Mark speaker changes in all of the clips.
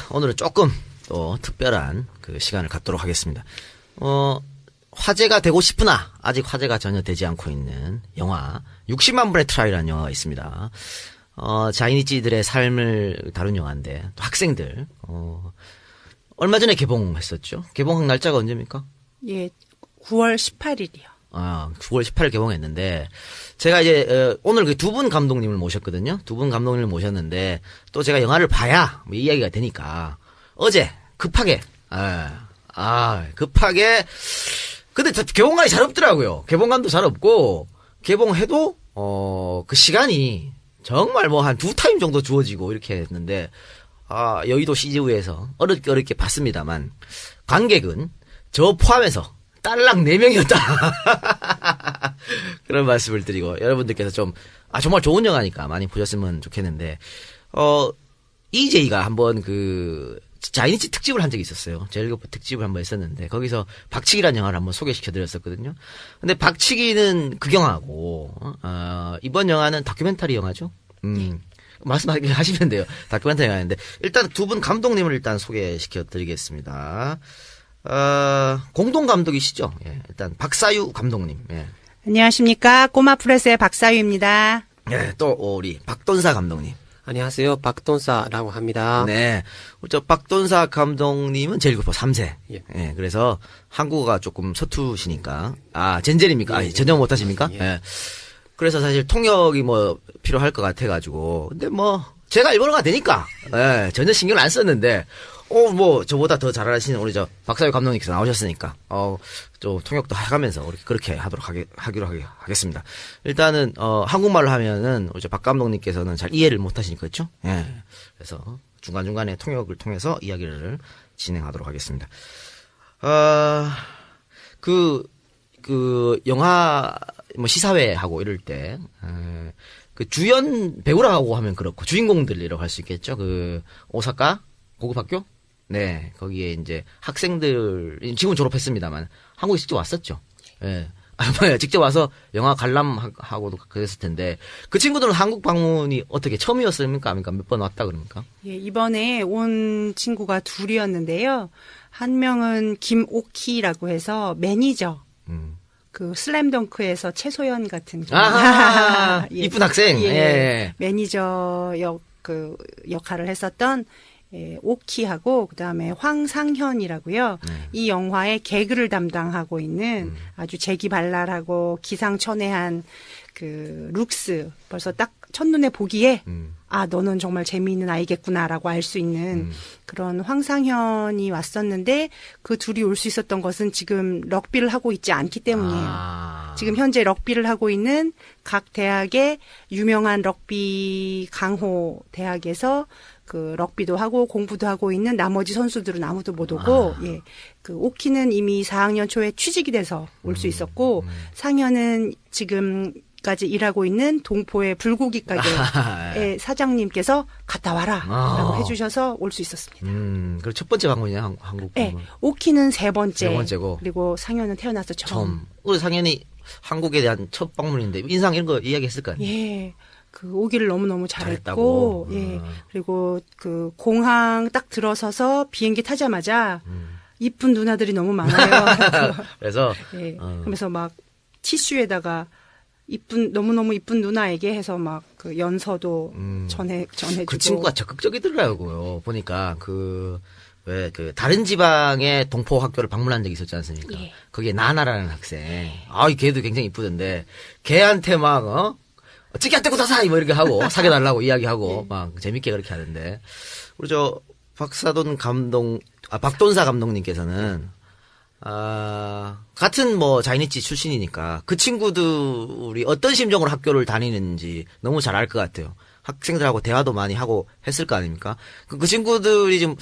Speaker 1: 오늘은 조금 또 특별한 그 시간을 갖도록 하겠습니다. 화제가 되고 싶으나 아직 화제가 전혀 되지 않고 있는 영화 60만 분의 트라이라는 영화가 있습니다. 자이니치들의 삶을 다룬 영화인데 또 학생들 얼마 전에 개봉했었죠. 개봉한 날짜가 언제입니까?
Speaker 2: 예, 9월 18일이요.
Speaker 1: 9월 18일 개봉했는데 제가 이제 오늘 그 두 분 감독님을 모셨거든요. 두 분 감독님을 모셨는데 또 제가 영화를 봐야 뭐 이야기가 되니까 어제 급하게 급하게 근데 개봉관이 잘 없더라고요. 개봉관도 잘 없고 개봉해도 그 시간이 정말 뭐 한 2타임 정도 주어지고 이렇게 했는데 여의도 CGV에서 어렵게 봤습니다만 관객은 저 포함해서 딸랑 4명이었다. 그런 말씀을 드리고, 여러분들께서 좀, 정말 좋은 영화니까 많이 보셨으면 좋겠는데, EJ가 한번 자이니치 특집을 한 적이 있었어요. 제일교포 특집을 한번 했었는데, 거기서 박치기라는 영화를 한번 소개시켜 드렸었거든요. 근데 박치기는 극영화고, 이번 영화는 다큐멘터리 영화죠. 말씀하시면 돼요. 다큐멘터리 영화인데, 일단 두 분 감독님을 일단 소개시켜 드리겠습니다. 공동 감독이시죠? 예, 일단 박사유 감독님. 예.
Speaker 2: 안녕하십니까. 꼬마 프레스의 박사유입니다.
Speaker 1: 예, 또 우리 박돈사 감독님.
Speaker 3: 안녕하세요. 박돈사라고 합니다.
Speaker 1: 네. 저 박돈사 감독님은 제일교포 3세.
Speaker 3: 예.
Speaker 1: 예, 그래서 한국어가 조금 서투시니까. 젠젤입니까?
Speaker 3: 예.
Speaker 1: 전혀 못 하십니까?
Speaker 3: 예.
Speaker 1: 예. 그래서 사실 통역이 뭐 필요할 것 같아 가지고. 근데 뭐 제가 일본어가 되니까 예, 전혀 신경을 안 썼는데 뭐 저보다 더 잘하시는 우리 저 박사유 감독님께서 나오셨으니까 좀 통역도 해가면서 우리 그렇게 하기로 하겠습니다. 일단은 한국말로 하면은 이제 박 감독님께서는 잘 이해를 못 하시니까 그렇죠? 예. 그래서 중간중간에 통역을 통해서 이야기를 진행하도록 하겠습니다. 영화 뭐 시사회 하고 이럴 때 그 주연 배우라고 하면 그렇고 주인공들이라고 할 수 있겠죠. 그 오사카 고급학교? 네, 거기에 이제 학생들, 지금 졸업했습니다만, 한국에 직접 왔었죠. 예. 직접 와서 영화 관람하고도 그랬을 텐데, 그 친구들은 한국 방문이 어떻게 처음이었습니까? 아닙니까? 몇 번 왔다 그럽니까?
Speaker 2: 예, 이번에 온 친구가 둘이었는데요. 한 명은 김오키라고 해서 매니저. 그 슬램덩크에서 최소연 같은.
Speaker 1: 아하!
Speaker 2: 예.
Speaker 1: 이쁜 학생. 예.
Speaker 2: 매니저 역할을 했었던 오키하고 그다음에 황상현이라고요. 이 영화의 개그를 담당하고 있는 아주 재기발랄하고 기상천외한 그 룩스. 벌써 딱 첫눈에 보기에 너는 정말 재미있는 아이겠구나라고 알 수 있는 그런 황상현이 왔었는데 그 둘이 올 수 있었던 것은 지금 럭비를 하고 있지 않기 때문이에요. 지금 현재 럭비를 하고 있는 각 대학의 유명한 럭비 강호 대학에서 그 럭비도 하고 공부도 하고 있는 나머지 선수들은 아무도 못 오고 그 오키는 이미 4학년 초에 취직이 돼서 올 수 있었고 상현은 지금까지 일하고 있는 동포의 불고기 가게의 사장님께서 갔다 와라라고 해주셔서 올 수 있었습니다.
Speaker 1: 그리고 첫 번째 방문이냐 한국 방문.
Speaker 2: 네, 오키는 세 번째고
Speaker 1: 그리고
Speaker 2: 상현은 태어나서 처음.
Speaker 1: 우리 상현이 한국에 대한 첫 방문인데 인상 이런 거 이야기했을까요?
Speaker 2: 예. 그 오기를 너무너무
Speaker 1: 잘했다고.
Speaker 2: 잘했고, 예. 그리고 그 공항 딱 들어서서 비행기 타자마자 이쁜 누나들이 너무 많아요.
Speaker 1: 그래서
Speaker 2: 예. 그래서 막 티슈에다가 너무너무 이쁜 누나에게 해서 막 그 연서도 전해주고.
Speaker 1: 그 친구가 적극적이더라고요. 보니까 다른 지방의 동포 학교를 방문한 적이 있었지 않습니까?
Speaker 2: 예.
Speaker 1: 거기에 나나라는 학생. 이 걔도 굉장히 이쁘던데, 걔한테 막, 찌개한테 구다사이 뭐 이렇게 하고, 사귀어달라고 이야기하고, 막 재밌게 그렇게 하는데, 우리 박돈사 감독님께서는, 같은 자이니치 출신이니까, 그 친구들이 어떤 심정으로 학교를 다니는지 너무 잘 알 것 같아요. 학생들하고 대화도 많이 하고 했을 거 아닙니까? 그 친구들이 좀,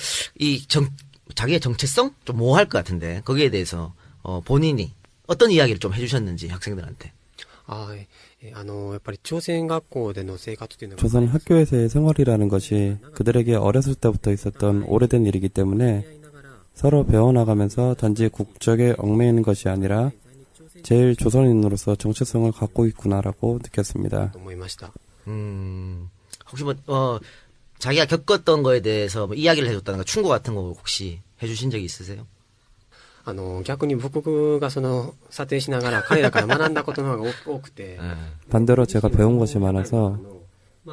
Speaker 1: 자기의 정체성? 좀 모호할 것 같은데, 거기에 대해서, 본인이 어떤 이야기를 좀 해주셨는지, 학생들한테.
Speaker 4: 조선 학교에서의 생활이라는 것이 그들에게 어렸을 때부터 있었던 오래된 일이기 때문에 서로 배워나가면서 단지 국적에 얽매이는 것이 아니라 제일 조선인으로서 정체성을 갖고 있구나라고 느꼈습니다.
Speaker 1: 혹시 자기가 겪었던 거에 대해서 뭐 이야기를 해줬다든가 충고 같은 거 혹시 해주신 적이 있으세요?
Speaker 3: 逆に僕が撮影しながら彼らから学んだことの方が多くて
Speaker 4: 반대로 제가 배운 것이 많아서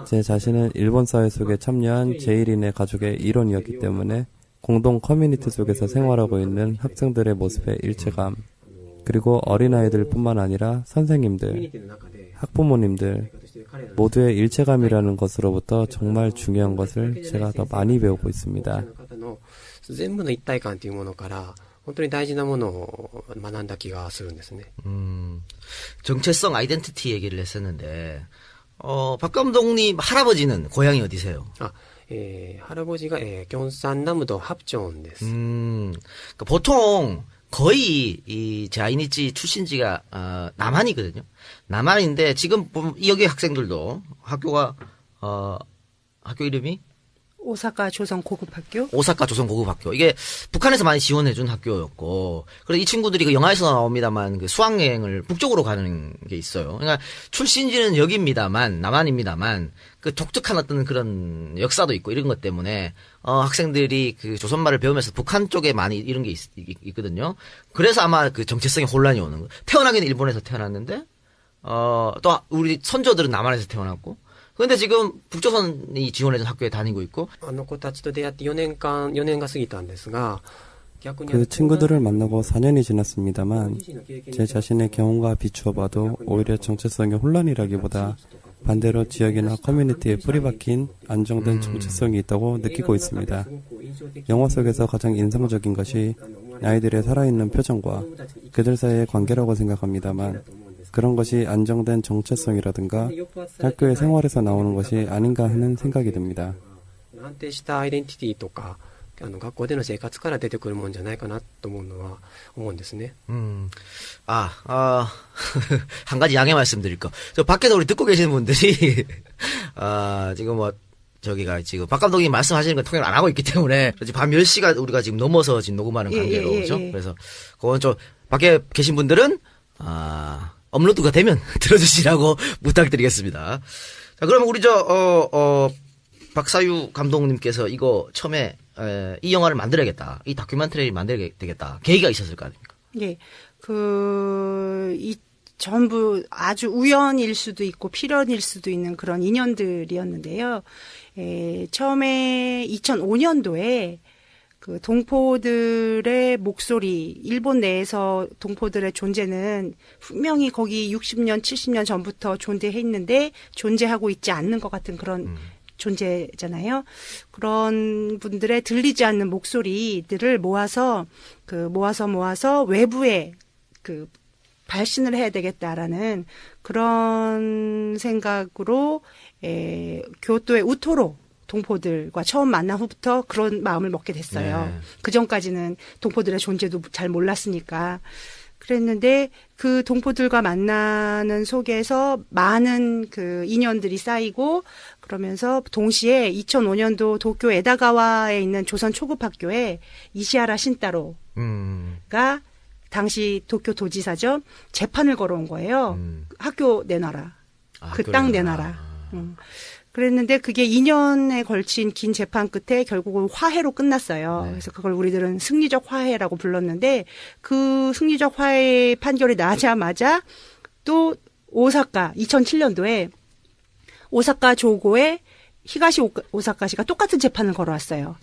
Speaker 4: 제 자신은 일본 사회 속에 참여한 제1인의 가족의 일원이었기 때문에 공동 커뮤니티 속에서 생활하고 있는 학생들의 모습의 일체감, 그리고 어린아이들뿐만 아니라 선생님들, 학부모님들 모두의 일체감이라는 것으로부터 정말 중요한 것을 제가 더 많이 배우고 있습니다.
Speaker 3: 全部の一体感というものから本当に大事なものを学んだ気がするんですね.
Speaker 1: 정체성 아이덴티티 얘기를 했었는데 박 감독님 할아버지는 고향이 어디세요?
Speaker 3: 할아버지가 경산남도 합천 です.
Speaker 1: 그러니까 보통 거의 이 자이니치 출신지가 남한이거든요. 남한인데 지금 보면 여기 학생들도 학교가 학교 이름이
Speaker 2: 오사카 조선 고급학교?
Speaker 1: 오사카 조선 고급학교. 이게 북한에서 많이 지원해준 학교였고, 그래서 이 친구들이 그 영화에서 나옵니다만 그 수학여행을 북쪽으로 가는 게 있어요. 그러니까 출신지는 여기입니다만, 남한입니다만, 그 독특한 어떤 그런 역사도 있고 이런 것 때문에, 학생들이 그 조선말을 배우면서 북한 쪽에 많이 이런 게 있거든요. 그래서 아마 그 정체성에 혼란이 오는 거예요. 태어나기는 일본에서 태어났는데, 또 우리 선조들은 남한에서 태어났고, 근데 지금 북조선이 지원해준 학교에 다니고 있고.
Speaker 3: 子たちと出会って4年が過ぎたんですが
Speaker 4: 그 친구들을 만나고 4년이 지났습니다만 제 자신의 경험과 비추어 봐도 오히려 정체성의 혼란이라기보다 반대로 지역이나 커뮤니티에 뿌리박힌 안정된 정체성이 있다고 느끼고 있습니다. 영화 속에서 가장 인상적인 것이 아이들의 살아있는 표정과 그들 사이의 관계라고 생각합니다만 그런 것이 안정된 정체성이라든가 학교의 생활에서 나오는 것이 아닌가 하는 생각이 듭니다.
Speaker 3: 安定したアイデンティティとか学校での生活から出てくるもんじゃないかなと思うんですね.
Speaker 1: 한 가지 양해 말씀드릴 거. 저 밖에서 우리 듣고 계시는 분들이 지금 뭐 저기가 지금 박 감독님 말씀하시는 건 통역을 안 하고 있기 때문에 지금 밤 10시가 우리가 지금 넘어서 지금 녹음하는 관계로 그렇죠? 그래서 그건 좀 밖에 계신 분들은 업로드가 되면 들어주시라고 부탁드리겠습니다. 자, 그러면 우리 박사유 감독님께서 이거 처음에 이 영화를 만들어야겠다, 이 다큐멘터리를 만들어야 되겠다, 계기가 있었을 거 아닙니까?
Speaker 2: 예, 이 전부 아주 우연일 수도 있고 필연일 수도 있는 그런 인연들이었는데요. 처음에 2005년도에 그 동포들의 목소리, 일본 내에서 동포들의 존재는 분명히 거기 60년, 70년 전부터 존재했는데 존재하고 있지 않는 것 같은 그런 존재잖아요. 그런 분들의 들리지 않는 목소리들을 모아서 외부에 발신을 해야 되겠다라는 그런 생각으로 교토의 우토로 동포들과 처음 만난 후부터 그런 마음을 먹게 됐어요. 네. 그 전까지는 동포들의 존재도 잘 몰랐으니까. 그랬는데 그 동포들과 만나는 속에서 많은 그 인연들이 쌓이고 그러면서 동시에 2005년도 도쿄 에다가와에 있는 조선 초급학교에 이시하라 신따로가 당시 도쿄 도지사죠. 재판을 걸어온 거예요. 학교 내놔라. 그 땅 내놔라. 그랬는데 그게 2년에 걸친 긴 재판 끝에 결국은 화해로 끝났어요. 네. 그래서 그걸 우리들은 승리적 화해라고 불렀는데 그 승리적 화해 판결이 나자마자 또 오사카 2007년도에 오사카 조고에 히가시 오사카시가 똑같은 재판을 걸어왔어요.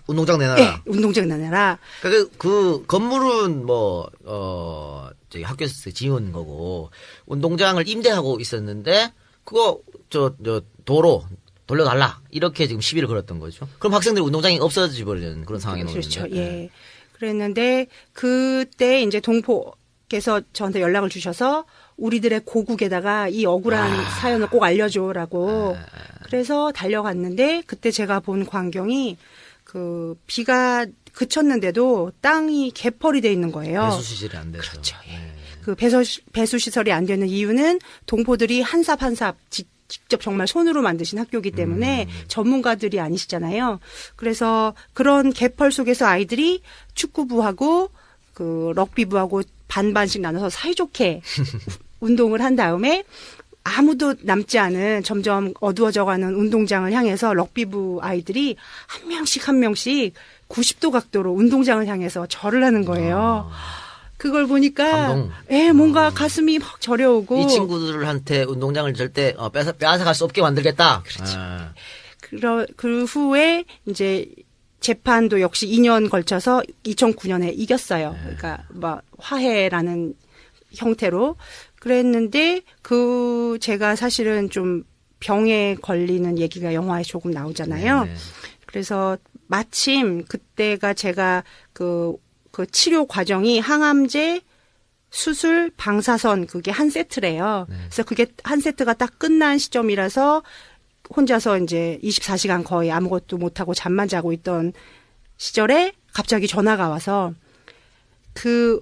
Speaker 1: 운동장 내놔라.
Speaker 2: 네, 운동장 내놔라.
Speaker 1: 그러니까 그 건물은 저기 학교에서 지은 거고 운동장을 임대하고 있었는데 그거 도로 돌려달라 이렇게 지금 시비를 걸었던 거죠. 그럼 학생들이 운동장이 없어져 버리는 그런 상황이 나오는데.
Speaker 2: 그렇죠. 예. 그랬는데 그때 이제 동포께서 저한테 연락을 주셔서 우리들의 고국에다가 이 억울한 사연을 꼭 알려줘라고. 그래서 달려갔는데 그때 제가 본 광경이 그 비가 그쳤는데도 땅이 개펄이 돼 있는 거예요.
Speaker 1: 배수 시설이 안 돼서.
Speaker 2: 그렇죠. 예. 그 배수 시설이 안 되는 이유는 동포들이 한 삽 한 삽 직접 정말 손으로 만드신 학교이기 때문에 전문가들이 아니시잖아요. 그래서 그런 개펄 속에서 아이들이 축구부하고 그 럭비부하고 반반씩 나눠서 사이좋게 운동을 한 다음에 아무도 남지 않은 점점 어두워져가는 운동장을 향해서 럭비부 아이들이 한 명씩 한 명씩 90도 각도로 운동장을 향해서 절을 하는 거예요. 그걸 보니까
Speaker 1: 감동.
Speaker 2: 예, 뭔가 가슴이 막 저려오고
Speaker 1: 이 친구들한테 운동장을 절대 빼앗아갈 수 없게 만들겠다.
Speaker 2: 그렇죠. 그 후에 이제 재판도 역시 2년 걸쳐서 2009년에 이겼어요. 그러니까 뭐 화해라는 형태로 그랬는데 제가 사실은 좀 병에 걸리는 얘기가 영화에 조금 나오잖아요. 그래서 마침 그때가 제가 그 치료 과정이 항암제, 수술, 방사선 그게 한 세트래요. 그래서 그게 한 세트가 딱 끝난 시점이라서 혼자서 이제 24시간 거의 아무것도 못하고 잠만 자고 있던 시절에 갑자기 전화가 와서 그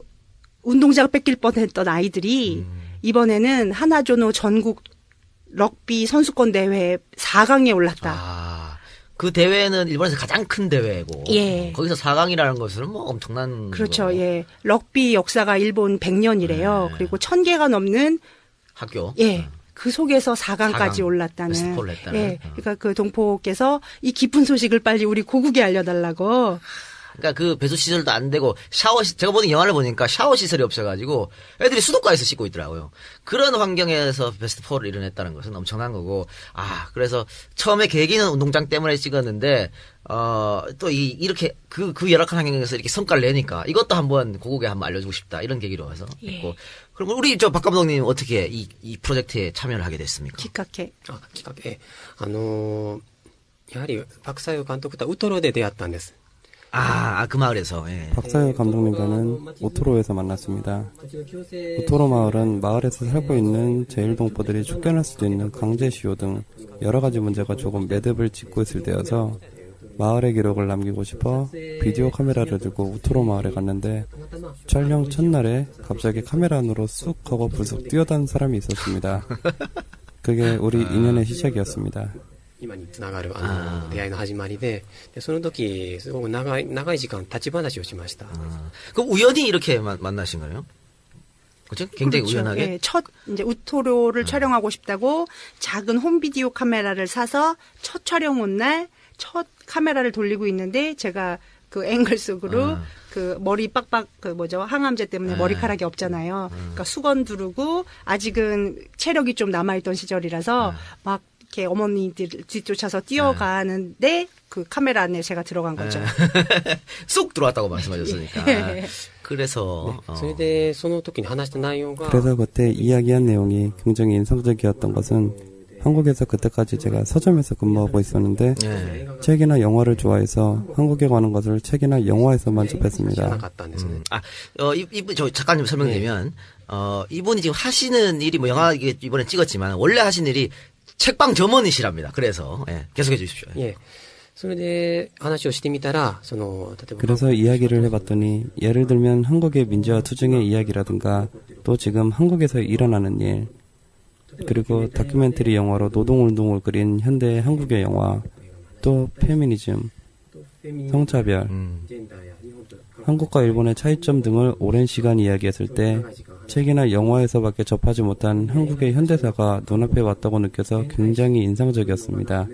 Speaker 2: 운동장 뺏길 뻔했던 아이들이 이번에는 하나조노 전국 럭비 선수권 대회 4강에 올랐다.
Speaker 1: 그 대회는 일본에서 가장 큰 대회고
Speaker 2: 예.
Speaker 1: 거기서 4강이라는 것은 뭐 엄청난
Speaker 2: 그렇죠.
Speaker 1: 거.
Speaker 2: 예. 럭비 역사가 일본 100년이래요. 그리고 1000개가 넘는
Speaker 1: 학교.
Speaker 2: 예. 그 속에서 4강까지
Speaker 1: 4강.
Speaker 2: 올랐다는.
Speaker 1: 베스트포를 했다는.
Speaker 2: 예. 그러니까 그 동포께서 이 기쁜 소식을 빨리 우리 고국에 알려달라고.
Speaker 1: 그러니까 그 배수 시설도 안 되고 제가 보는 영화를 보니까 샤워 시설이 없어가지고 애들이 수도가에서 씻고 있더라고요. 그런 환경에서 베스트 4를 이뤄냈다는 것은 엄청난 거고 그래서 처음에 계기는 운동장 때문에 찍었는데 또 이렇게 그 열악한 환경에서 이렇게 성과를 내니까 이것도 한번 고국에 한번 알려주고 싶다 이런 계기로 해서 했고 그리고 우리 박 감독님 어떻게 이 프로젝트에 참여를 하게 됐습니까?
Speaker 2: 기카케.
Speaker 3: きっかけ。やはり、パクサユ監督とはウトロで出会ったんです。
Speaker 1: 그 마을에서. 예.
Speaker 4: 박사유 감독님과는 우토로에서 만났습니다. 우토로 마을은 마을에서 살고 있는 제일동포들이 쫓겨날 수도 있는 강제시효 등 여러 가지 문제가 조금 매듭을 짓고 있을 때여서 마을의 기록을 남기고 싶어 비디오 카메라를 들고 우토로 마을에 갔는데 촬영 첫날에 갑자기 카메라 안으로 쑥 하고 불쑥 뛰어든 사람이 있었습니다. 그게 우리 인연의 시작이었습니다.
Speaker 3: 今につながる出会いの始まりで、その時すごく長い時間立ち話をしました。
Speaker 1: 그럼 우연히 이렇게 만나신 거예요? 그렇죠? 굉장히
Speaker 2: 그렇죠.
Speaker 1: 우연하게.
Speaker 2: 예, 첫 이제 우토로를 촬영하고 싶다고 작은 홈비디오 카메라를 사서 첫 촬영 온 날 첫 카메라를 돌리고 있는데 제가 그 앵글 속으로 그 머리 빡빡 항암제 때문에 머리카락이 없잖아요. 그러니까 수건 두르고 아직은 체력이 좀 남아있던 시절이라서 막 이렇게 어머니들 뒤쫓아서 뛰어가는데 그 카메라 안에 제가 들어간 거죠.
Speaker 1: 쏙 들어왔다고 말씀하셨으니까. 그래서
Speaker 3: それでその時に話した内容が
Speaker 4: 그래서 그때 이야기한 내용이 굉장히 인상적이었던 것은 한국에서 그때까지 제가 서점에서 근무하고 있었는데 책이나 영화를 좋아해서 한국에 가는 것을 책이나 영화에서만 접했습니다.
Speaker 1: 저 작가님 설명드리면 이분이 지금 하시는 일이 뭐 영화 이번에 찍었지만 원래 하시는 일이 책방 점원이시랍니다. 그래서 계속해 주십시오.
Speaker 3: 예. それで話をしてみたら、例えば
Speaker 4: 그래서 이야기를 해봤더니 예를 들면 한국의 민주화 투쟁의 이야기라든가 또 지금 한국에서 일어나는 일 그리고 다큐멘터리 영화로 노동운동을 그린 현대 한국의 영화 또 페미니즘, 성차별, 한국과 일본의 차이점 등을 오랜 시간 이야기했을 때 책이나 영화에서밖에 접하지 못한 한국의 현대사가 눈앞에 왔다고 느껴서 굉장히 인상적이었습니다.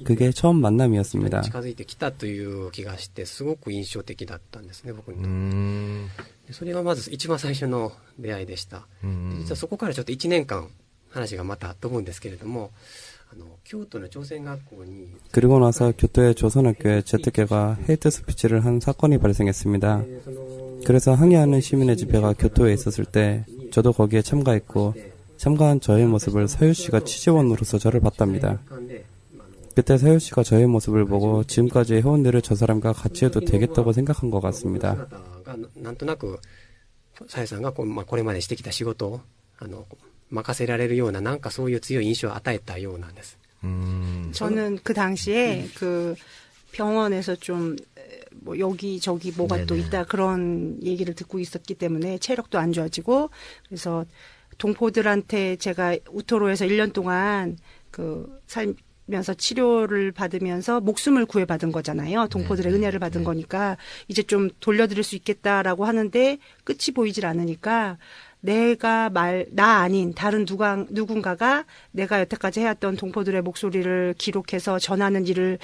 Speaker 4: 그게 처음 만남이었습니다.
Speaker 3: 近づいてきたという気がしてすごく印象的だったんですね、僕にとって。それがまず一番最初の出会いでした。実はそこからちょっと1年間話がまた飛ぶんですけれども、京都の朝鮮学校に
Speaker 4: 그리고 나서 교토의 조선학교에 제트계가 헤이트 스피치를 한 사건이 발생했습니다. 그래서 항의하는 시민의 집회가 교토에 있었을 때 저도 거기에 참가했고 참가한 저의 모습을 서유 씨가 취재원으로서 저를 봤답니다. 그때 서유 씨가 저의 모습을 보고 지금까지 해온 일을 저 사람과 같이 해도 되겠다고 생각한 것 같습니다.
Speaker 3: なんとなくさゆさんがこれまでしてきた仕事を任せられるようななんかそういう強い印象を与えたようなんです.
Speaker 2: 저는 그 당시에 그 병원에서 좀 뭐 여기 저기 뭐가 또 있다 그런 얘기를 듣고 있었기 때문에 체력도 안 좋아지고 그래서 동포들한테 제가 우토로에서 1년 동안 그 살면서 치료를 받으면서 목숨을 구해받은 거잖아요. 동포들의 은혜를 받은 거니까 이제 좀 돌려드릴 수 있겠다라고 하는데 끝이 보이질 않으니까 나 아닌 다른 누군가가 내가 여태까지 해왔던 동포들의 목소리를 기록해서 전하는 일을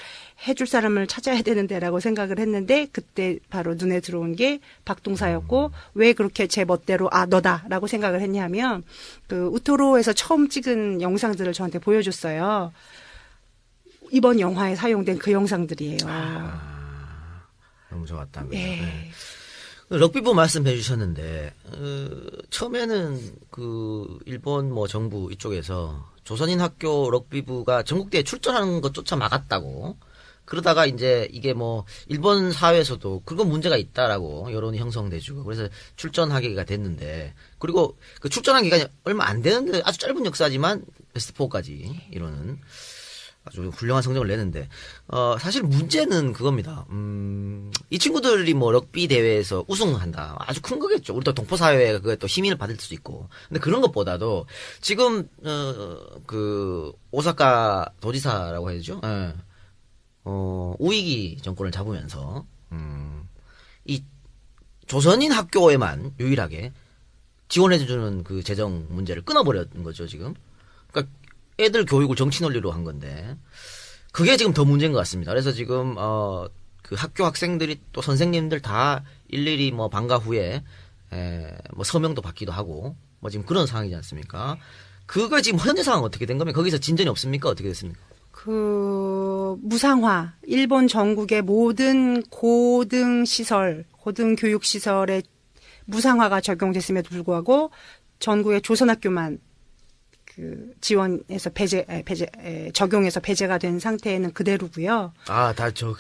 Speaker 2: 해줄 사람을 찾아야 되는데라고 생각을 했는데 그때 바로 눈에 들어온 게 박동사였고 왜 그렇게 제 멋대로 너다라고 생각을 했냐면 그 우토로에서 처음 찍은 영상들을 저한테 보여줬어요. 이번 영화에 사용된 그 영상들이에요.
Speaker 1: 너무 좋았답니다.
Speaker 2: 예.
Speaker 1: 네. 럭비부 말씀해 주셨는데 처음에는 그 일본 뭐 정부 이쪽에서 조선인 학교 럭비부가 전국대회 출전하는 것조차 막았다고 그러다가 이제 이게 뭐 일본 사회에서도 그건 문제가 있다라고 여론이 형성돼주고 그래서 출전하기가 됐는데 그리고 그 출전한 기간이 얼마 안 되는데 아주 짧은 역사지만 베스트 4까지 이루는 아주 훌륭한 성적을 내는데, 사실 문제는 그겁니다. 이 친구들이 뭐 럭비 대회에서 우승한다. 아주 큰 거겠죠. 우리 또 동포사회가 그게 또 힘을 받을 수도 있고. 근데 그런 것보다도 지금, 오사카 도지사라고 해야죠. 예. 우이기 정권을 잡으면서, 이 조선인 학교에만 유일하게 지원해주는 그 재정 문제를 끊어버렸는 거죠, 지금. 그러니까 애들 교육을 정치 논리로 한 건데 그게 지금 더 문제인 것 같습니다. 그래서 지금 그 학교 학생들이 또 선생님들 다 일일이 뭐 방과 후에 뭐 서명도 받기도 하고 뭐 지금 그런 상황이지 않습니까? 그거 지금 현재 상황 어떻게 된 겁니까? 거기서 진전이 없습니까? 어떻게 됐습니까?
Speaker 2: 그 무상화 일본 전국의 모든 고등 교육 시설에 무상화가 적용됐음에도 불구하고 전국의 조선학교만 그 지원에서 적용해서 배제가 된 상태는 그대로고요.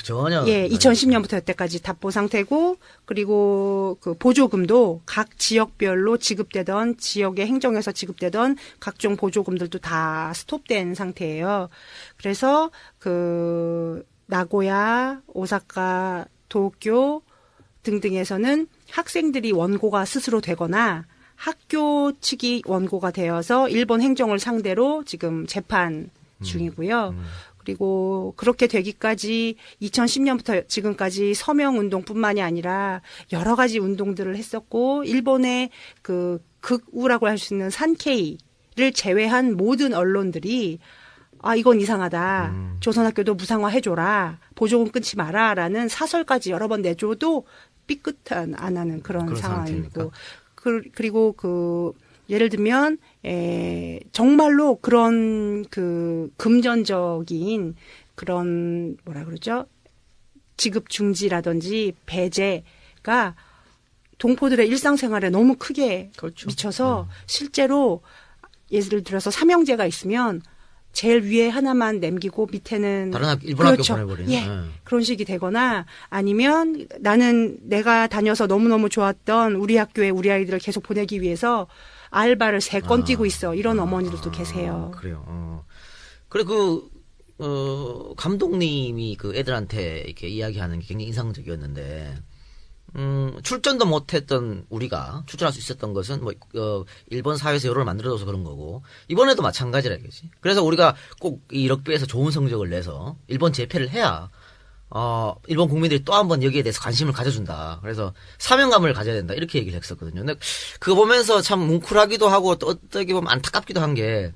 Speaker 1: 전혀.
Speaker 2: 예, 2010년부터 여태까지 답보 상태고 그리고 그 보조금도 각 지역별로 지급되던 지역의 행정에서 지급되던 각종 보조금들도 다 스톱된 상태예요. 그래서 그 나고야, 오사카, 도쿄 등등에서는 학생들이 원고가 스스로 되거나 학교 측이 원고가 되어서 일본 행정을 상대로 지금 재판 중이고요. 그리고 그렇게 되기까지 2010년부터 지금까지 서명 운동뿐만이 아니라 여러 가지 운동들을 했었고 일본의 그 극우라고 할 수 있는 산케이를 제외한 모든 언론들이 이건 이상하다. 조선학교도 무상화 해줘라. 보조금 끊지 마라라는 사설까지 여러 번 내줘도 삐끗한 안 하는 그런 상황이고 그리고 예를 들면 정말로 그런 그 금전적인 그런 뭐라 그러죠? 지급 중지라든지 배제가 동포들의 일상생활에 너무 크게 미쳐서 실제로 예를 들어서 삼형제가 있으면 제일 위에 하나만 남기고 밑에는
Speaker 1: 다른 일본 학교 보내버리는.
Speaker 2: 예, 그런 식이 되거나 아니면 나는 내가 다녀서 너무너무 좋았던 우리 학교에 우리 아이들을 계속 보내기 위해서 알바를 3건 뛰고 있어. 이런 어머니들도 계세요.
Speaker 1: 그래요. 그래 감독님이 그 애들한테 이렇게 이야기하는 게 굉장히 인상적이었는데 출전도 못했던 우리가 출전할 수 있었던 것은 일본 사회에서 여론을 만들어줘서 그런 거고 이번에도 마찬가지라 이거지. 그래서 우리가 꼭 이 럭비에서 좋은 성적을 내서 일본 재패를 해야 일본 국민들이 또 한 번 여기에 대해서 관심을 가져준다. 그래서 사명감을 가져야 된다. 이렇게 얘기를 했었거든요. 근데 그거 보면서 참 뭉클하기도 하고 또 어떻게 보면 안타깝기도 한 게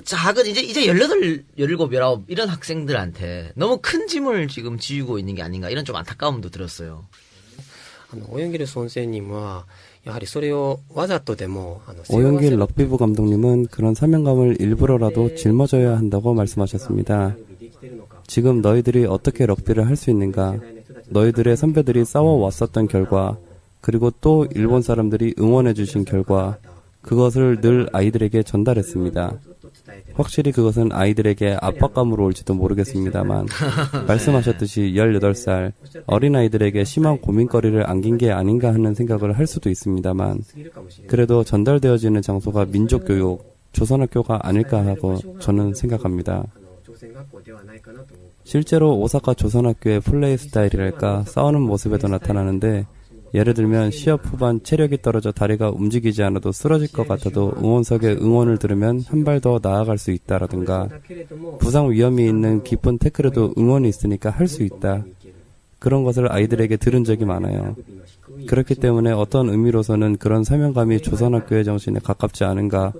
Speaker 1: 작은 이제 18, 17, 19 이런 학생들한테 너무 큰 짐을 지금 지우고 있는 게 아닌가 이런 좀 안타까움도 들었어요.
Speaker 3: オヨンギル 선생님은 やはりそれをわざとでも
Speaker 4: 오영길 럭비부 감독님은 그런 사명감을 일부러라도 짊어져야 한다고 말씀하셨습니다. 지금 너희들이 어떻게 럭비를 할 수 있는가? 너희들의 선배들이 싸워왔었던 결과 그리고 또 일본 사람들이 응원해 주신 결과 그것을 늘 아이들에게 전달했습니다. 확실히 그것은 아이들에게 압박감으로 올지도 모르겠습니다만 말씀하셨듯이 18살 어린아이들에게 심한 고민거리를 안긴 게 아닌가 하는 생각을 할 수도 있습니다만 그래도 전달되어지는 장소가 민족교육, 조선학교가 아닐까 하고 저는 생각합니다. 실제로 오사카 조선학교의 플레이 스타일이랄까 싸우는 모습에도 나타나는데 예를 들면 시합 후반 체력이 떨어져 다리가 움직이지 않아도 쓰러질 것 같아도 응원석에 응원을 들으면 한 발 더 나아갈 수 있다라든가 부상 위험이 있는 깊은 태클에도 응원이 있으니까 할 수 있다. 그런 것을 아이들에게 들은 적이 많아요. 그렇기 때문에 어떤 의미로서는 그런 사명감이 조선학교의 정신에 가깝지 않은가,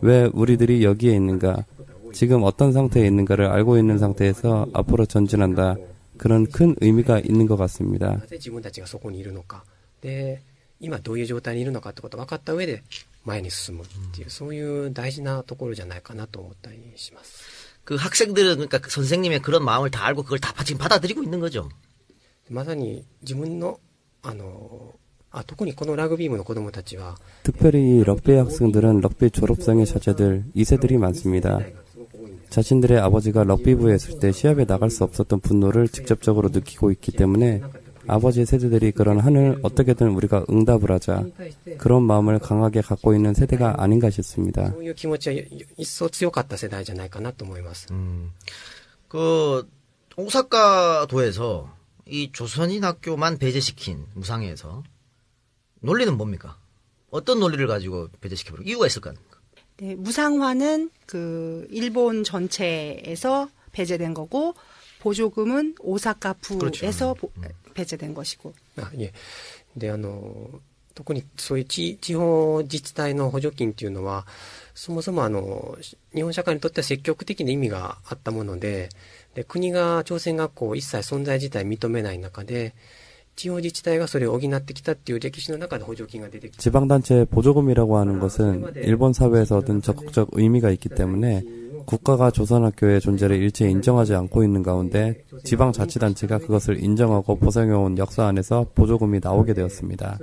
Speaker 4: 왜 우리들이 여기에 있는가, 지금 어떤 상태에 있는가를 알고 있는 상태에서 앞으로 전진한다. 그런 큰 의미가 있는 것 같습니다.
Speaker 3: なぜ自分たちがそこにいるのか。で、今どういう状態にいるのかってことを分かった上で前に進むっていう、そういう大事なところじゃないかなと思ったりします。
Speaker 1: 그 학생들은 그러니까 그 선생님의 그런 마음을 다 알고 그걸 다 지금 받아들이고 있는 거죠.
Speaker 3: まさに自分の、特にこのラグビー部の子供たちは、
Speaker 4: 특별히 이 럭비 학생들은 럭비 졸업생의 자제들 2세들이 많습니다. 자신들의 아버지가 럭비부에 있을 때 시합에 나갈 수 없었던 분노를 직접적으로 느끼고 있기 때문에 아버지 세대들이 그런 한을 어떻게든 우리가 응답을 하자, 그런 마음을 강하게 갖고 있는 세대가 아닌가 싶습니다.
Speaker 3: そういう気持ちは一層強かった世代じゃないかなと思います。
Speaker 1: 그 오사카도에서 이 조선인 학교만 배제시킨 무상회에서 논리는 뭡니까? 어떤 논리를 가지고 배제시켜버리고 이유가 있을 거 아닙니까?
Speaker 2: 네, 무상화는 그 일본 전체에서 배제된 거고 보조금은 오사카부에서 배제된 것이고.
Speaker 3: いえ。で、特にそういう地方自治体の補助金っていうのは、そもそも日本社会にとっては積極的な意味があったもので、国が朝鮮学校を一切存在自体認めない中で、地方自治体がそれを補ってきたっていう歴史の中で補助金が出てきた。
Speaker 4: 지방단체 보조금이라고 하는 것은 일본 사회에서 얻은 적극적 의미가 있기 때문에 국가가 조선학교의 존재를 일체 인정하지 않고 있는 가운데 지방자치단체가 그것을 인정하고 보상해온 역사 안에서 보조금이 나오게 되었습니다.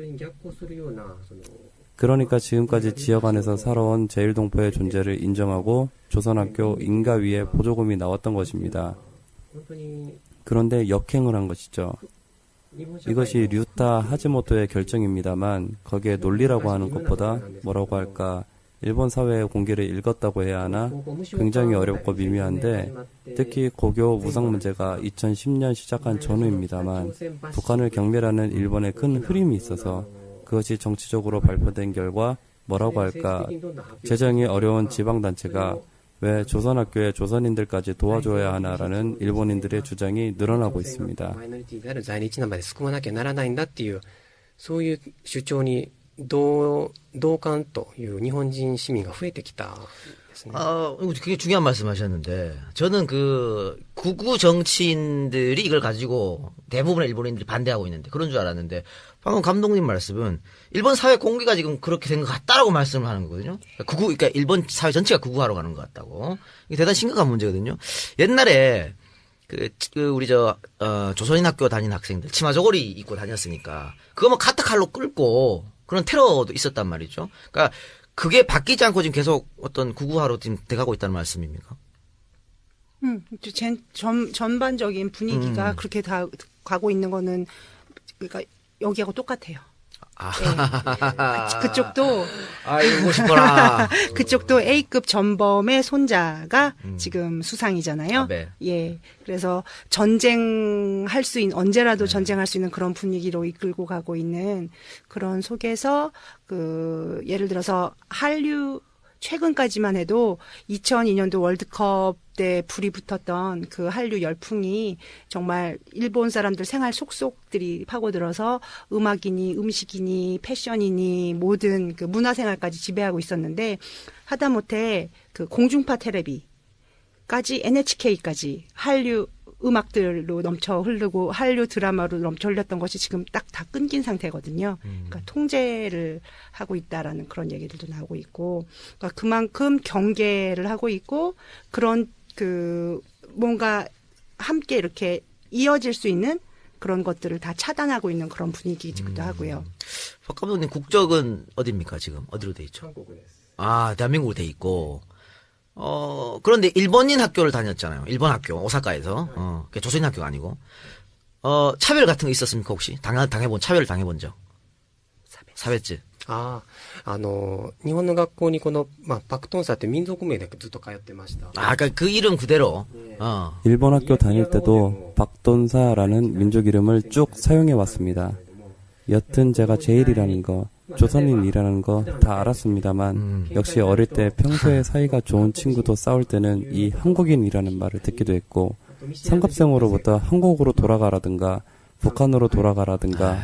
Speaker 4: 그러니까 지금까지 지역 안에서 살아온 제1동포의 존재를 인정하고 조선학교 인가위에 보조금이 나왔던 것입니다. 그런데 역행을 한 것이죠. 이것이 류타 하지모토의 결정입니다만 거기에 논리라고 하는 것보다 뭐라고 할까, 일본 사회의 공기를 읽었다고 해야 하나 굉장히 어렵고 미묘한데, 특히 고교 무상 문제가 2010년 시작한 전후입니다만 북한을 경멸하는 일본의 큰 흐름이 있어서 그것이 정치적으로 발표된 결과 뭐라고 할까, 재정이 어려운 지방단체가 왜 조선학교의 조선인들까지 도와줘야 하나라는 일본인들의 주장이 늘어나고 있습니다.
Speaker 3: マイノリティである在日ナンバーで救わなきゃならないんだっていう、そういう主張に同感という日本人市民が増えてきたんですね。
Speaker 1: 이거 되게 중요한 말씀하셨는데, 저는 그 구구 정치인들이 이걸 가지고 대부분의 일본인들이 반대하고 있는데 그런 줄 알았는데, 방금 감독님 말씀은 일본 사회 공기가 지금 그렇게 된 것 같다라고 말씀을 하는 거거든요. 그러니까 일본 사회 전체가 구구화로 가는 것 같다고. 이게 대단히 심각한 문제거든요. 옛날에 우리 조선인 학교 다니는 학생들 치마 저고리 입고 다녔으니까 그거 뭐 카트칼로 끌고 그런 테러도 있었단 말이죠. 그러니까 그게 바뀌지 않고 지금 계속 어떤 구구화로 지금 돼가고 있다는 말씀입니까?
Speaker 2: 전반적인 분위기가 그렇게 다 가고 있는 거는, 그러니까 여기하고 똑같아요. 네. 그쪽도
Speaker 1: 아이고 싶어라.
Speaker 2: 그쪽도 A급 전범의 손자가 지금 수상이잖아요.
Speaker 1: 네.
Speaker 2: 예. 그래서 전쟁할 수 있는, 언제라도 전쟁할 수 있는 그런 분위기로 이끌고 가고 있는 그런 속에서 예를 들어서 한류, 최근까지만 해도 2002년도 월드컵 때 불이 붙었던 그 한류 열풍이 정말 일본 사람들 생활 속속들이 파고들어서 음악이니 음식이니 패션이니 모든 그 문화생활까지 지배하고 있었는데, 하다못해 그 공중파 텔레비까지 NHK까지 한류 음악들로 넘쳐 흐르고 한류 드라마로 넘쳐 흘렸던 것이 지금 딱 다 끊긴 상태거든요. 그러니까 통제를 하고 있다라는 그런 얘기들도 나오고 있고, 그러니까 그만큼 경계를 하고 있고, 그런 뭔가 함께 이렇게 이어질 수 있는 그런 것들을 다 차단하고 있는 그런 분위기이기도 하고요.
Speaker 1: 박 감독님 국적은 어디입니까 지금? 어디로 돼 있죠? 아, 대한민국으로 돼 있고. 그런데 일본인 학교를 다녔잖아요. 일본 학교, 오사카에서. 조선인 학교가 아니고. 차별 같은 거 있었습니까, 혹시? 차별을 당해본 적? 사회지.
Speaker 3: 日本の学校にパクトンサって民族名でずっと通ってました。
Speaker 1: 그러니까 그 이름 그대로.
Speaker 4: 일본 학교 다닐 때도 박돈사라는 민족 이름을 쭉 사용해 왔습니다. 여튼 제가 제일이라는 거, 조선인이라는 거 다 알았습니다만 역시 어릴 때 평소에 사이가 좋은 친구도 싸울 때는 이 한국인이라는 말을 듣기도 했고, 상급생으로부터 한국으로 돌아가라든가 북한으로 돌아가라든가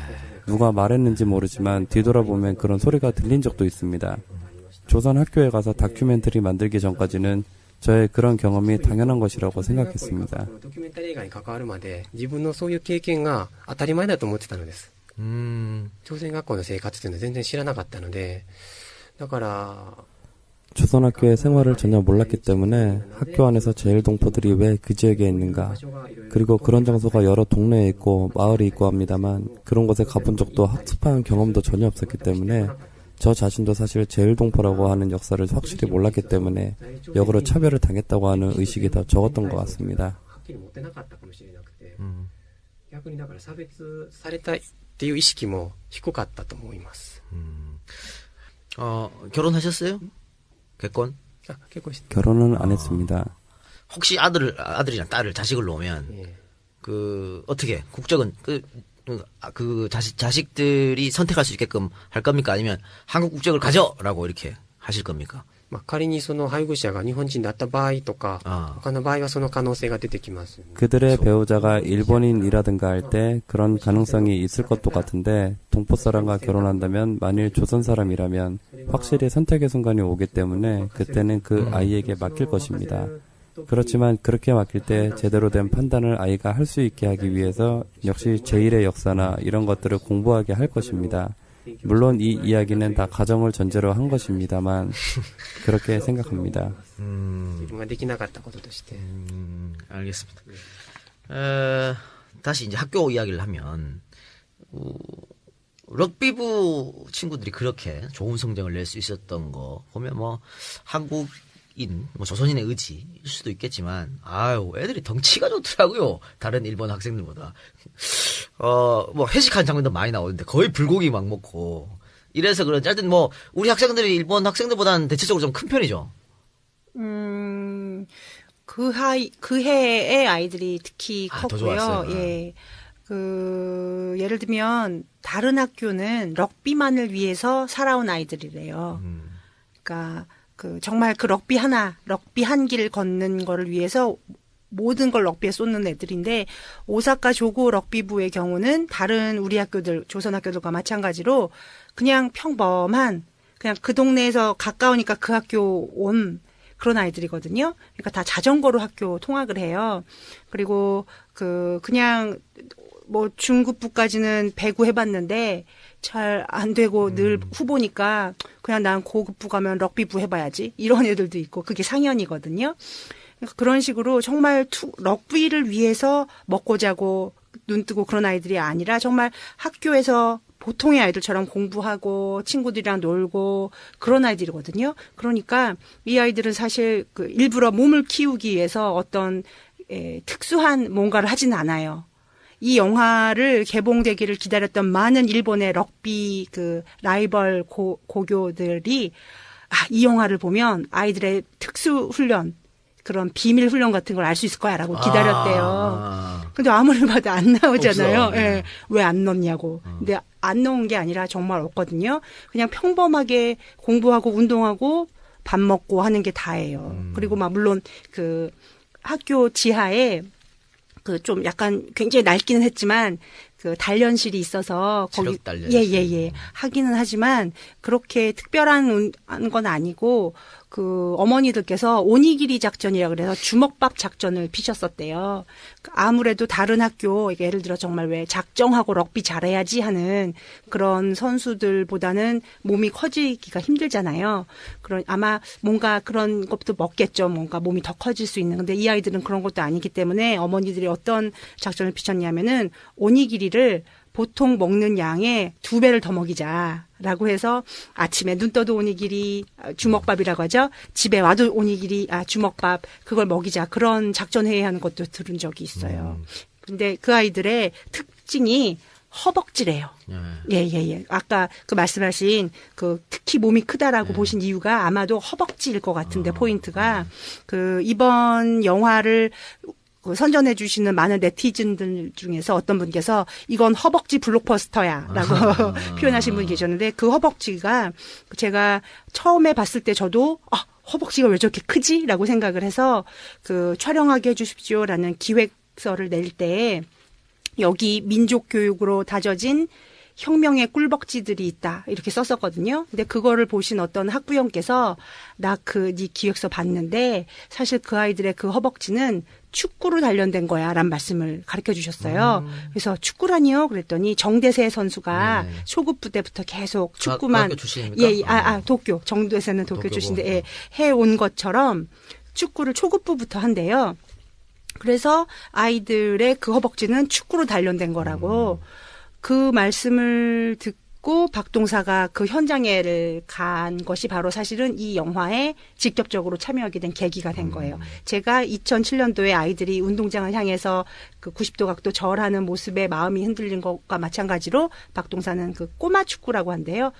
Speaker 4: 누가 말했는지 모르지만 뒤돌아보면 그런 소리가 들린 적도 있습니다. 조선 학교에 가서 다큐멘터리 만들기 전까지는 저의 그런 경험이 당연한 것이라고 생각했습니다.
Speaker 3: ドキュメンタリー映画に関わるまで自分のそういう経験が当たり前だと思ってたのです。朝鮮学校の生活というのは全然知らなかったので、だから
Speaker 4: 조선학교의 생활을 전혀 몰랐기 때문에 학교 안에서 제일동포들이 왜 그 지역에 있는가, 그리고 그런 장소가 여러 동네에 있고 마을이 있고 합니다만 그런 곳에 가본 적도 학습한 경험도 전혀 없었기 때문에 저 자신도 사실 제일동포라고 하는 역사를 확실히 몰랐기 때문에 역으로 차별을 당했다고 하는 의식이 더 적었던 것 같습니다.
Speaker 3: 逆にだから差別されたっていう意識も低かったと思います。
Speaker 1: 결혼하셨어요?結婚?
Speaker 4: 결혼은 안 했습니다.
Speaker 1: 혹시 아들이나 딸을 자식을 놓으면
Speaker 3: 예.
Speaker 1: 그 어떻게 국적은 그 자식들이 선택할 수 있게끔 할 겁니까? 아니면 한국 국적을 가져라고 이렇게 하실 겁니까?
Speaker 3: 仮にその配偶者が日本人だった場合とか、他の場合はその可能性が出てきます。
Speaker 4: 그들의 배우자가 일본인이라든가 할 때 그런 가능성이 있을 것도 같은데 동포 사람과 결혼한다면 만일 조선 사람이라면 확실히 선택의 순간이 오기 때문에 그때는 그 아이에게 맡길 것입니다. 그렇지만 그렇게 맡길 때 제대로 된 판단을 아이가 할 수 있게 하기 위해서 역시 제1의 역사나 이런 것들을 공부하게 할 것입니다. 물론 이 이야기는 다 가정을 전제로 한 것입니다만 그렇게 생각합니다.
Speaker 1: 알겠습니다. 다시 이제 학교 이야기를 하면 럭비부 친구들이 그렇게 좋은 성적을 낼 수 있었던 거 보면 뭐 한국인, 뭐 조선인의 의지일 수도 있겠지만 아유 애들이 덩치가 좋더라고요. 다른 일본 학생들보다. 뭐 회식하는 장면도 많이 나오는데 거의 불고기 막 먹고 이래서 그런지 하여튼 뭐 우리 학생들이 일본 학생들보다는 대체적으로 좀 큰 편이죠.
Speaker 2: 그 해의 아이들이 특히
Speaker 1: 더
Speaker 2: 컸고요.
Speaker 1: 좋았어요.
Speaker 2: 예. 예를 들면 다른 학교는 럭비만을 위해서 살아온 아이들이래요. 그러니까 정말 그 럭비 한 길 걷는 거를 위해서 모든 걸 럭비에 쏟는 애들인데 오사카 조고 럭비부의 경우는 다른 우리 학교들, 조선 학교들과 마찬가지로 그냥 평범한 그냥 그 동네에서 가까우니까 그 학교 온 그런 아이들이거든요. 그러니까 다 자전거로 학교 통학을 해요. 그리고 그냥 뭐 중급부까지는 배구 해봤는데 잘 안 되고 늘 후보니까 그냥 난 고급부 가면 럭비부 해봐야지 이런 애들도 있고 그게 상현이거든요. 그러니까 그런 식으로 정말 럭비를 위해서 먹고 자고 눈 뜨고 그런 아이들이 아니라 정말 학교에서 보통의 아이들처럼 공부하고 친구들이랑 놀고 그런 아이들이거든요. 그러니까 이 아이들은 사실 일부러 몸을 키우기 위해서 어떤 특수한 뭔가를 하진 않아요. 이 영화를 개봉되기를 기다렸던 많은 일본의 럭비 라이벌 고교들이 이 영화를 보면 아이들의 특수 훈련 그런 비밀 훈련 같은 걸 알 수 있을 거야라고 기다렸대요. 근데 아무리 봐도 안 나오잖아요. 예. 왜 안 넣냐고. 근데 안 넣은 게 아니라 정말 없거든요. 그냥 평범하게 공부하고 운동하고 밥 먹고 하는 게 다예요. 그리고 물론 학교 지하에 좀 약간 굉장히 낡기는 했지만 단련실이 있어서 거기 예. 하기는 하지만 그렇게 특별한 건 아니고 어머니들께서 오니기리 작전이라고 그래서 주먹밥 작전을 피셨었대요. 아무래도 다른 학교 예를 들어 정말 왜 작정하고 럭비 잘해야지 하는 그런 선수들보다는 몸이 커지기가 힘들잖아요. 아마 뭔가 그런 것도 먹겠죠. 뭔가 몸이 더 커질 수 있는. 근데 이 아이들은 그런 것도 아니기 때문에 어머니들이 어떤 작전을 피셨냐면은 오니기리를 보통 먹는 양의 2배를 더 먹이자라고 해서 아침에 눈 떠도 오니기리 주먹밥이라고 하죠. 집에 와도 오니기리 주먹밥 그걸 먹이자 그런 작전 회의하는 것도 들은 적이 있어요. 근데 그 아이들의 특징이 허벅지래요. 예. 아까 말씀하신 특히 몸이 크다라고 보신 이유가 아마도 허벅지일 것 같은데 포인트가 이번 영화를 선전해 주시는 많은 네티즌들 중에서 어떤 분께서 이건 허벅지 블록버스터야라고 표현하신 분이 계셨는데 그 허벅지가 제가 처음에 봤을 때 저도 허벅지가 왜 저렇게 크지라고 생각을 해서 촬영하게 해주십시오라는 기획서를 낼 때 여기 민족 교육으로 다져진 혁명의 꿀벅지들이 있다 이렇게 썼었거든요. 근데 그거를 보신 어떤 학부형께서 나 네 기획서 봤는데 사실 그 아이들의 그 허벅지는 축구로 단련된 거야라는 말씀을 가르쳐 주셨어요. 그래서 축구라니요? 그랬더니 정대세 선수가
Speaker 1: 네.
Speaker 2: 초급부 때부터 계속
Speaker 1: 그
Speaker 2: 축구만
Speaker 1: 학교 출신입니까?
Speaker 2: 도쿄 정대세는 도쿄
Speaker 1: 도쿄고.
Speaker 2: 출신인데 해온 것처럼 축구를 초급부부터 한대요. 그래서 아이들의 그 허벅지는 축구로 단련된 거라고 그 말씀을 듣고 박동사가 그 현장에를 간 것이 바로 사실은 이 영화에 직접적으로 참여하게 된 계기가 된 거예요. 제가 2007년도에 아이들이 운동장을 향해서 그 90도 각도 절하는 모습에 마음이 흔들린 것과 마찬가지로 박동사는 그 꼬마 축구라고 한대요.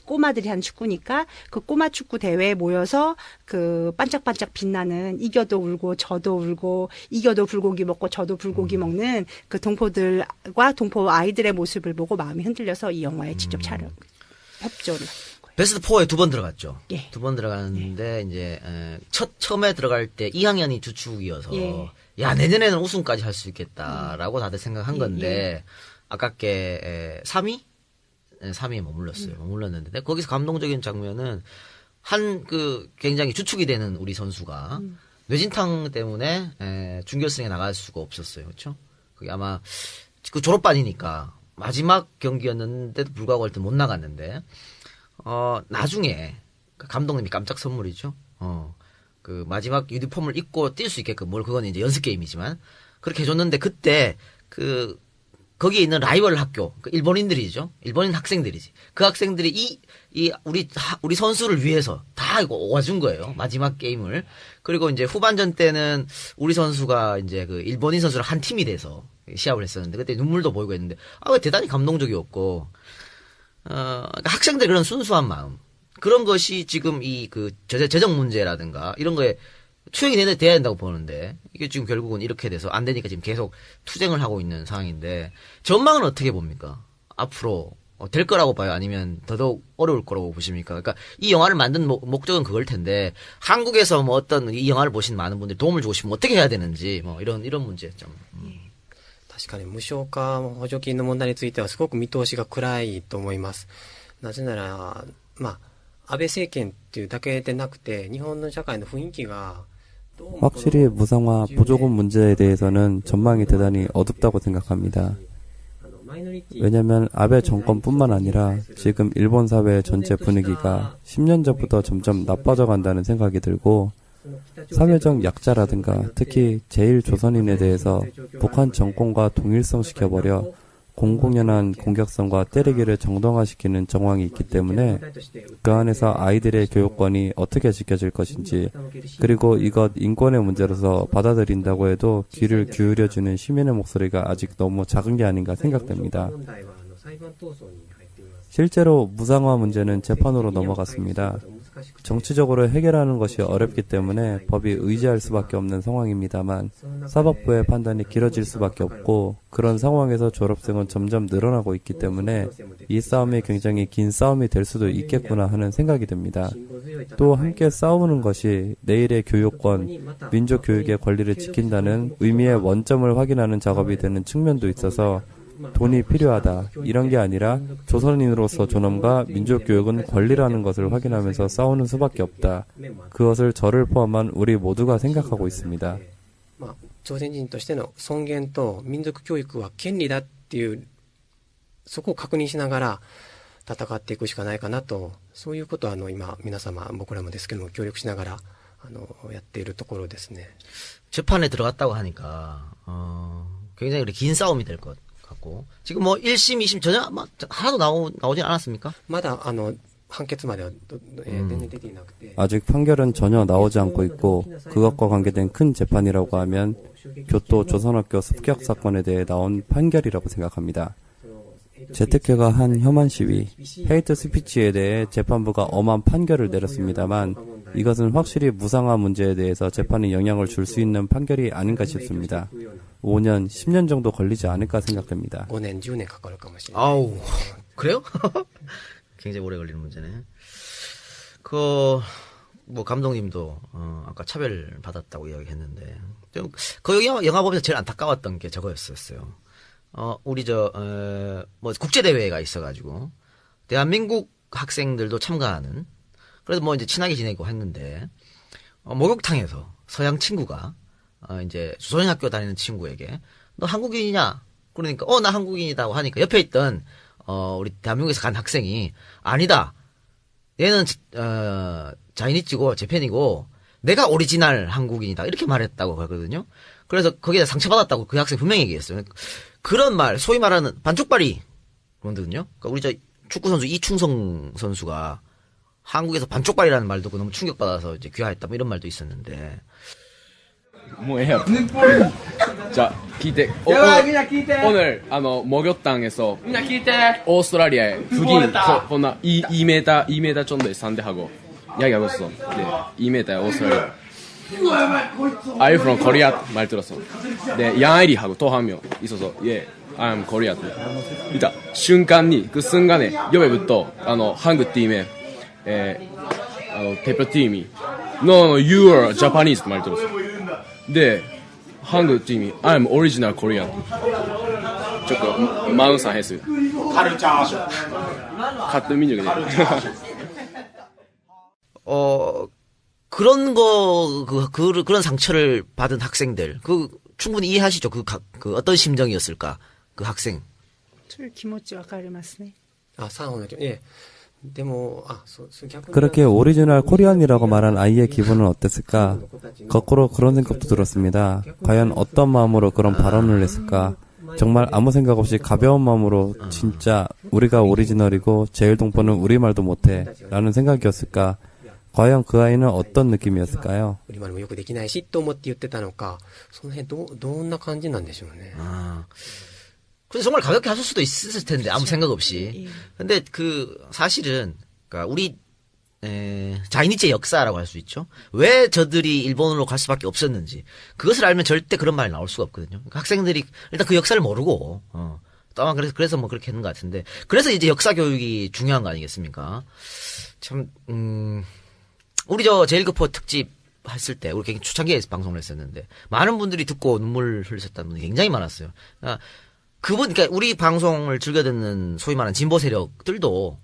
Speaker 2: 꼬마들이 한 축구니까 그 꼬마 축구 대회에 모여서 그 반짝반짝 빛나는 이겨도 울고 져도 울고 이겨도 불고기 먹고 져도 불고기 먹는 그 동포들과 동포 아이들의 모습을 보고 마음이 흔들려서 이 영화에 직접 협조를 한 거예요.
Speaker 1: 베스트 4에 2번 들어갔죠.
Speaker 2: 예.
Speaker 1: 2번 들어갔는데 이제 처음에 들어갈 때 2학년이 주축이어서
Speaker 2: 예.
Speaker 1: 야 내년에는 우승까지 할 수 있겠다라고 다들 생각한
Speaker 2: 예,
Speaker 1: 건데 아깝게 3위? 3위에 머물렀어요. 머물렀는데 거기서 감동적인 장면은 굉장히 주축이 되는 우리 선수가 뇌진탕 때문에 준결승에 나갈 수가 없었어요. 그렇죠? 그게 아마 그 졸업반이니까 마지막 경기였는데도 불구하고 일단 못 나갔는데 나중에 감독님이 깜짝 선물이죠. 그 마지막 유니폼을 입고 뛸 수 있게끔 그건 이제 연습 게임이지만 그렇게 해줬는데 그때 거기에 있는 라이벌 학교, 일본인들이죠. 일본인 학생들이지. 그 학생들이 우리 선수를 위해서 다 이거 와준 거예요. 마지막 게임을. 그리고 이제 후반전 때는 우리 선수가 이제 그 일본인 선수랑 한 팀이 돼서 시합을 했었는데 그때 눈물도 보이고 했는데 대단히 감동적이었고, 그러니까 학생들의 그런 순수한 마음. 그런 것이 지금 재정 문제라든가 이런 거에 투영이 돼야 된다고 보는데 이게 지금 결국은 이렇게 돼서 안 되니까 지금 계속 투쟁을 하고 있는 상황인데 전망은 어떻게 봅니까? 앞으로 될 거라고 봐요? 아니면 더더욱 어려울 거라고 보십니까? 그러니까 이 영화를 만든 목적은 그걸 텐데 한국에서 이 영화를 보신 많은 분들이 도움을 주고 싶으면 어떻게 해야 되는지 이런 문제점.
Speaker 3: 確かに無償化補助金の問題についてはすごく見通しが暗いと思います。なぜなら、安倍政権っていうだけでなくて日本の社会の雰囲気が
Speaker 4: 확실히 무상화 보조금 문제에 대해서는 전망이 대단히 어둡다고 생각합니다. 왜냐하면 아베 정권뿐만 아니라 지금 일본 사회 전체 분위기가 10년 전부터 점점 나빠져 간다는 생각이 들고 사회적 약자라든가 특히 제1조선인에 대해서 북한 정권과 동일성시켜버려 공공연한 공격성과 때리기를 정당화시키는 정황이 있기 때문에 그 안에서 아이들의 교육권이 어떻게 지켜질 것인지 그리고 이것 인권의 문제로서 받아들인다고 해도 귀를 기울여주는 시민의 목소리가 아직 너무 작은 게 아닌가 생각됩니다. 실제로 무상화 문제는 재판으로 넘어갔습니다. 정치적으로 해결하는 것이 어렵기 때문에 법이 의지할 수밖에 없는 상황입니다만 사법부의 판단이 길어질 수밖에 없고 그런 상황에서 졸업생은 점점 늘어나고 있기 때문에 이 싸움이 굉장히 긴 싸움이 될 수도 있겠구나 하는 생각이 듭니다. 또 함께 싸우는 것이 내일의 교육권, 민족 교육의 권리를 지킨다는 의미의 원점을 확인하는 작업이 되는 측면도 있어서 돈이 필요하다 이런 게 아니라 조선인으로서 존엄과 민족교육은 권리라는 것을 확인하면서 싸우는 수밖에 없다. 그것을 저를 포함한 우리 모두가 생각하고 있습니다.
Speaker 3: 朝鮮人としての尊厳と民族教育は権利だっていうそこを確認しながら戦っていくしかないかなとそういうことを今皆様僕らもですけども協力しながらやっているところですね.
Speaker 1: 재판에 들어갔다고 하니까 굉장히 긴 싸움이 될 것 같고 지금 1심, 2심 전혀 하나도 나오진 않았습니까?
Speaker 3: まだ判決までは全然出ていなくて
Speaker 4: 아직 판결은 전혀 나오지 않고 있고 그것과 관계된 큰 재판이라고 하면 교토 조선학교 습격 사건에 대해 나온 판결이라고 생각합니다. 재특회가 한 혐한 시위, 헤이트 스피치에 대해 재판부가 엄한 판결을 내렸습니다만 이것은 확실히 무상화 문제에 대해서 재판에 영향을 줄 수 있는 판결이 아닌가 싶습니다. 5년, 10년 정도 걸리지 않을까 생각됩니다.
Speaker 3: 5년, 10년 かかるかもしれない.
Speaker 1: 아우, 그래요? 굉장히 오래 걸리는 문제네. 감독님도, 아까 차별 받았다고 이야기했는데, 그 영화 보면서 제일 안타까웠던 게 저거였었어요. 우리 뭐 국제대회가 있어가지고, 대한민국 학생들도 참가하는, 그래서 뭐 이제 친하게 지내고 했는데, 목욕탕에서 서양 친구가, 이제 조선인 학교 다니는 친구에게, 너 한국인이냐? 그러니까, 나 한국인이다고 하니까 옆에 있던, 우리 대한민국에서 간 학생이, 아니다. 얘는, 자이니치고, 재팬이고, 내가 오리지널 한국인이다. 이렇게 말했다고 하거든요. 그래서 거기에 상처받았다고 그 학생 분명히 얘기했어요. 그런 말, 소위 말하는 반쪽발이, 그거거든요. 그러니까 우리 축구선수 이충성 선수가 한국에서 반쪽발이라는 말 듣고 너무 충격받아서 이제 귀화했다. 뭐 이런 말도 있었는데.
Speaker 5: もうええやろ。じゃあ、聞いて。
Speaker 6: みんな聞いて。
Speaker 5: 오늘, 목욕탕에서,
Speaker 6: みんな聞いて。
Speaker 5: 오스트라리아에 북인, こんな、2m 정도의 상대하고, 이야기하고 있어. 네, 2m야, 오스트라리아. Are you from Korea? 말 들었어. 네, 양아이리하고 또 한 명 있어서, 예, I'm Korea. 일단, 순간이, 그 순간에, 옆에부터, 한국 팀의, 대표팀이, No, you are Japanese. 말 들었어. 네, 한국 팀이 I'm original Korean. 조금 마음 상했어요. 같은 민족이네.
Speaker 1: 그런 그런 상처를 받은 학생들, 충분히 이해하시죠? 어떤 심정이었을까? 그 학생.
Speaker 2: そういう気持ちわかりますね。
Speaker 3: 3本の예. でも
Speaker 4: 그렇게 오리지널 코리안이라고 말한 아이의 기분은 어땠을까? 거꾸로 그런 생각도 들었습니다. 과연 어떤 마음으로 그런 발언을 했을까? 정말 아무 생각 없이 가벼운 마음으로 진짜 우리가 오리지널이고 제일 동포는 우리말도 못해 라는 생각이었을까? 과연 그 아이는 어떤 느낌이었을까요?
Speaker 3: 우리말もよくできないしと思って言ってたのか、その辺どんな感じなんでしょうね。
Speaker 1: 그래서 정말 가볍게 하실 수도 있을 텐데 아무 생각 없이. 근데 사실은 그러니까 우리 자이니치의 역사라고 할 수 있죠. 왜 저들이 일본으로 갈 수밖에 없었는지 그것을 알면 절대 그런 말이 나올 수가 없거든요. 그러니까 학생들이 일단 그 역사를 모르고 아마 그래서 뭐 그렇게 했는 것 같은데, 그래서 역사 교육이 중요한 거 아니겠습니까? 참 우리 제1급포 특집 했을 때 우리 굉장히 초창기에 방송을 했었는데 많은 분들이 듣고 눈물 흘리셨다는 분이 굉장히 많았어요. 그러니까 우리 방송을 즐겨 듣는 소위 말하는 진보 세력들도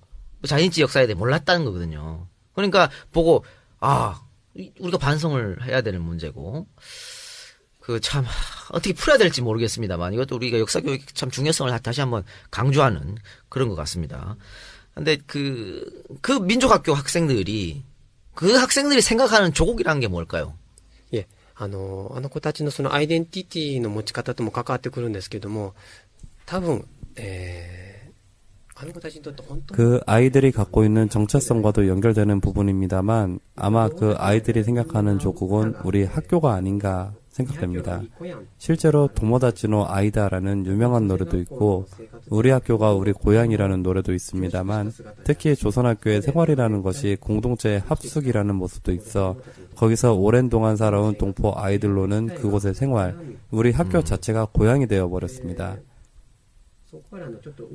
Speaker 1: 자이니치 역사에 대해 몰랐다는 거거든요. 그러니까 보고 우리가 반성을 해야 되는 문제고, 참 어떻게 풀어야 될지 모르겠습니다만 이것도 우리가 역사 교육 참 중요성을 다시 한번 강조하는 그런 것 같습니다. 근데 그 민족학교 학생들이 생각하는 조국이라는 게 뭘까요?
Speaker 3: あの子たちのそのアイデンティティの持ち方とも関わってくるんですけども、多分、
Speaker 4: 그 아이들이 갖고 있는 정체성과도 연결되는 부분입니다만 아마 그 아이들이 생각하는 조국은 우리 학교가 아닌가 생각됩니다. 실제로 도모다치노 아이다라는 유명한 노래도 있고 우리 학교가 우리 고향이라는 노래도 있습니다만, 특히 조선학교의 생활이라는 것이 공동체의 합숙이라는 모습도 있어 거기서 오랜 동안 살아온 동포 아이들로는 그곳의 생활, 우리 학교 자체가 고향이 되어버렸습니다.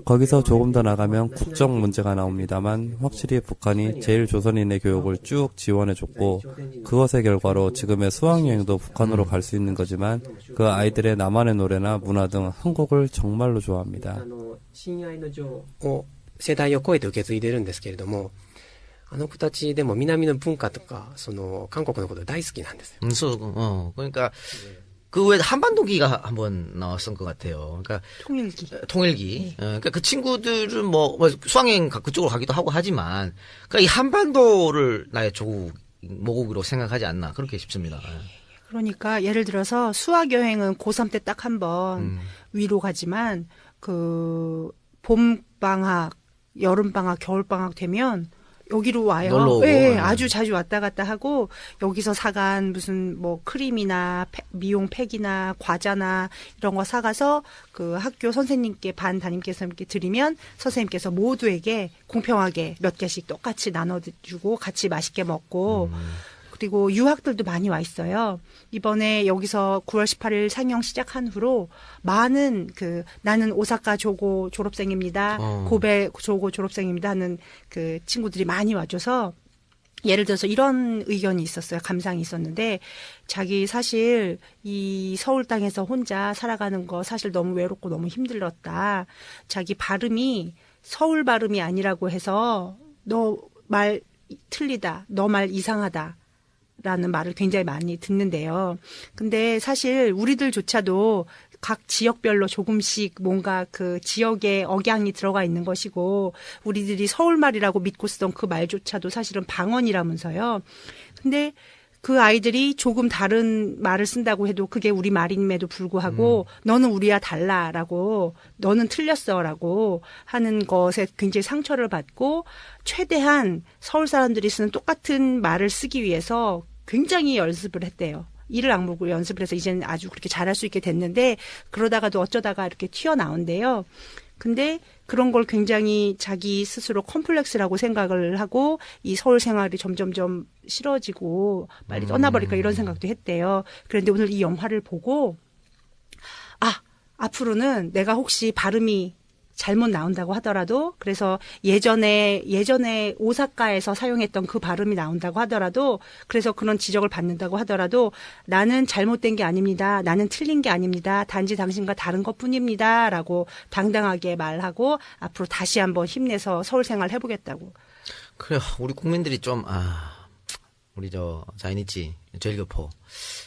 Speaker 4: 거기서 조금 더 나가면 국정 문제가 나옵니다만 확실히 북한이 제일 조선인의 교육을 쭉 지원해줬고 그것의 결과로 지금의 수학여행도 북한으로 갈 수 있는 거지만 그 아이들의 나만의 노래나 문화 등 한국을 정말로 좋아합니다.
Speaker 3: 世代を超えて受け継いでるんですけれども、あの子たちでも南の文化とか韓国のこと大好きなんですよ。
Speaker 1: 그러니까 그 외에 한반도기가 한번 나왔던 것 같아요. 그러니까 통일기. 그러니까 그 친구들은 뭐 수학여행 그쪽으로 가기도 하고 하지만, 그러니까 이 한반도를 나의 조국 모국으로 생각하지 않나 그렇게 싶습니다.
Speaker 2: 그러니까 예를 들어서 수학 여행은 고3 때 딱 한 번 위로 가지만 봄 방학, 여름 방학, 겨울 방학 되면 여기로 와요.
Speaker 1: 놀러 오고.
Speaker 2: 네, 아주 자주 왔다 갔다 하고 여기서 사간 무슨 미용이나 미용 팩이나 과자나 이런 거 사가서 그 학교 선생님께 반 담임께서 이렇게 드리면 선생님께서 모두에게 공평하게 몇 개씩 똑같이 나눠주고 같이 맛있게 먹고. 그리고 유학들도 많이 와 있어요. 이번에 여기서 9월 18일 상영 시작한 후로 많은 나는 오사카 조고 졸업생입니다. 고베 조고 졸업생입니다 하는 그 친구들이 많이 와줘서 예를 들어서 이런 의견이 있었어요. 감상이 있었는데 자기 사실 이 서울 땅에서 혼자 살아가는 거 사실 너무 외롭고 너무 힘들었다. 자기 발음이 서울 발음이 아니라고 해서 너 말 틀리다. 너 말 이상하다. 라는 말을 굉장히 많이 듣는데요. 근데 사실 우리들조차도 각 지역별로 조금씩 뭔가 그 지역의 억양이 들어가 있는 것이고 우리들이 서울말이라고 믿고 쓰던 그 말조차도 사실은 방언이라면서요. 근데 그 아이들이 조금 다른 말을 쓴다고 해도 그게 우리 말임에도 불구하고 너는 우리와 달라라고 너는 틀렸어라고 하는 것에 굉장히 상처를 받고 최대한 서울 사람들이 쓰는 똑같은 말을 쓰기 위해서 굉장히 연습을 했대요. 이를 악물고 연습을 해서 이제는 아주 그렇게 잘할 수 있게 됐는데 그러다가도 어쩌다가 이렇게 튀어나온대요. 근데 그런 걸 굉장히 자기 스스로 컴플렉스라고 생각을 하고 이 서울 생활이 점점점 싫어지고 빨리 떠나버릴까 이런 생각도 했대요. 그런데 오늘 이 영화를 보고 앞으로는 내가 혹시 발음이 잘못 나온다고 하더라도 그래서 예전에 오사카에서 사용했던 그 발음이 나온다고 하더라도 그래서 그런 지적을 받는다고 하더라도 나는 잘못된 게 아닙니다. 나는 틀린 게 아닙니다. 단지 당신과 다른 것뿐입니다. 라고 당당하게 말하고 앞으로 다시 한번 힘내서 서울 생활 해보겠다고.
Speaker 1: 그래요. 우리 국민들이 좀 우리 자이니치 제일교포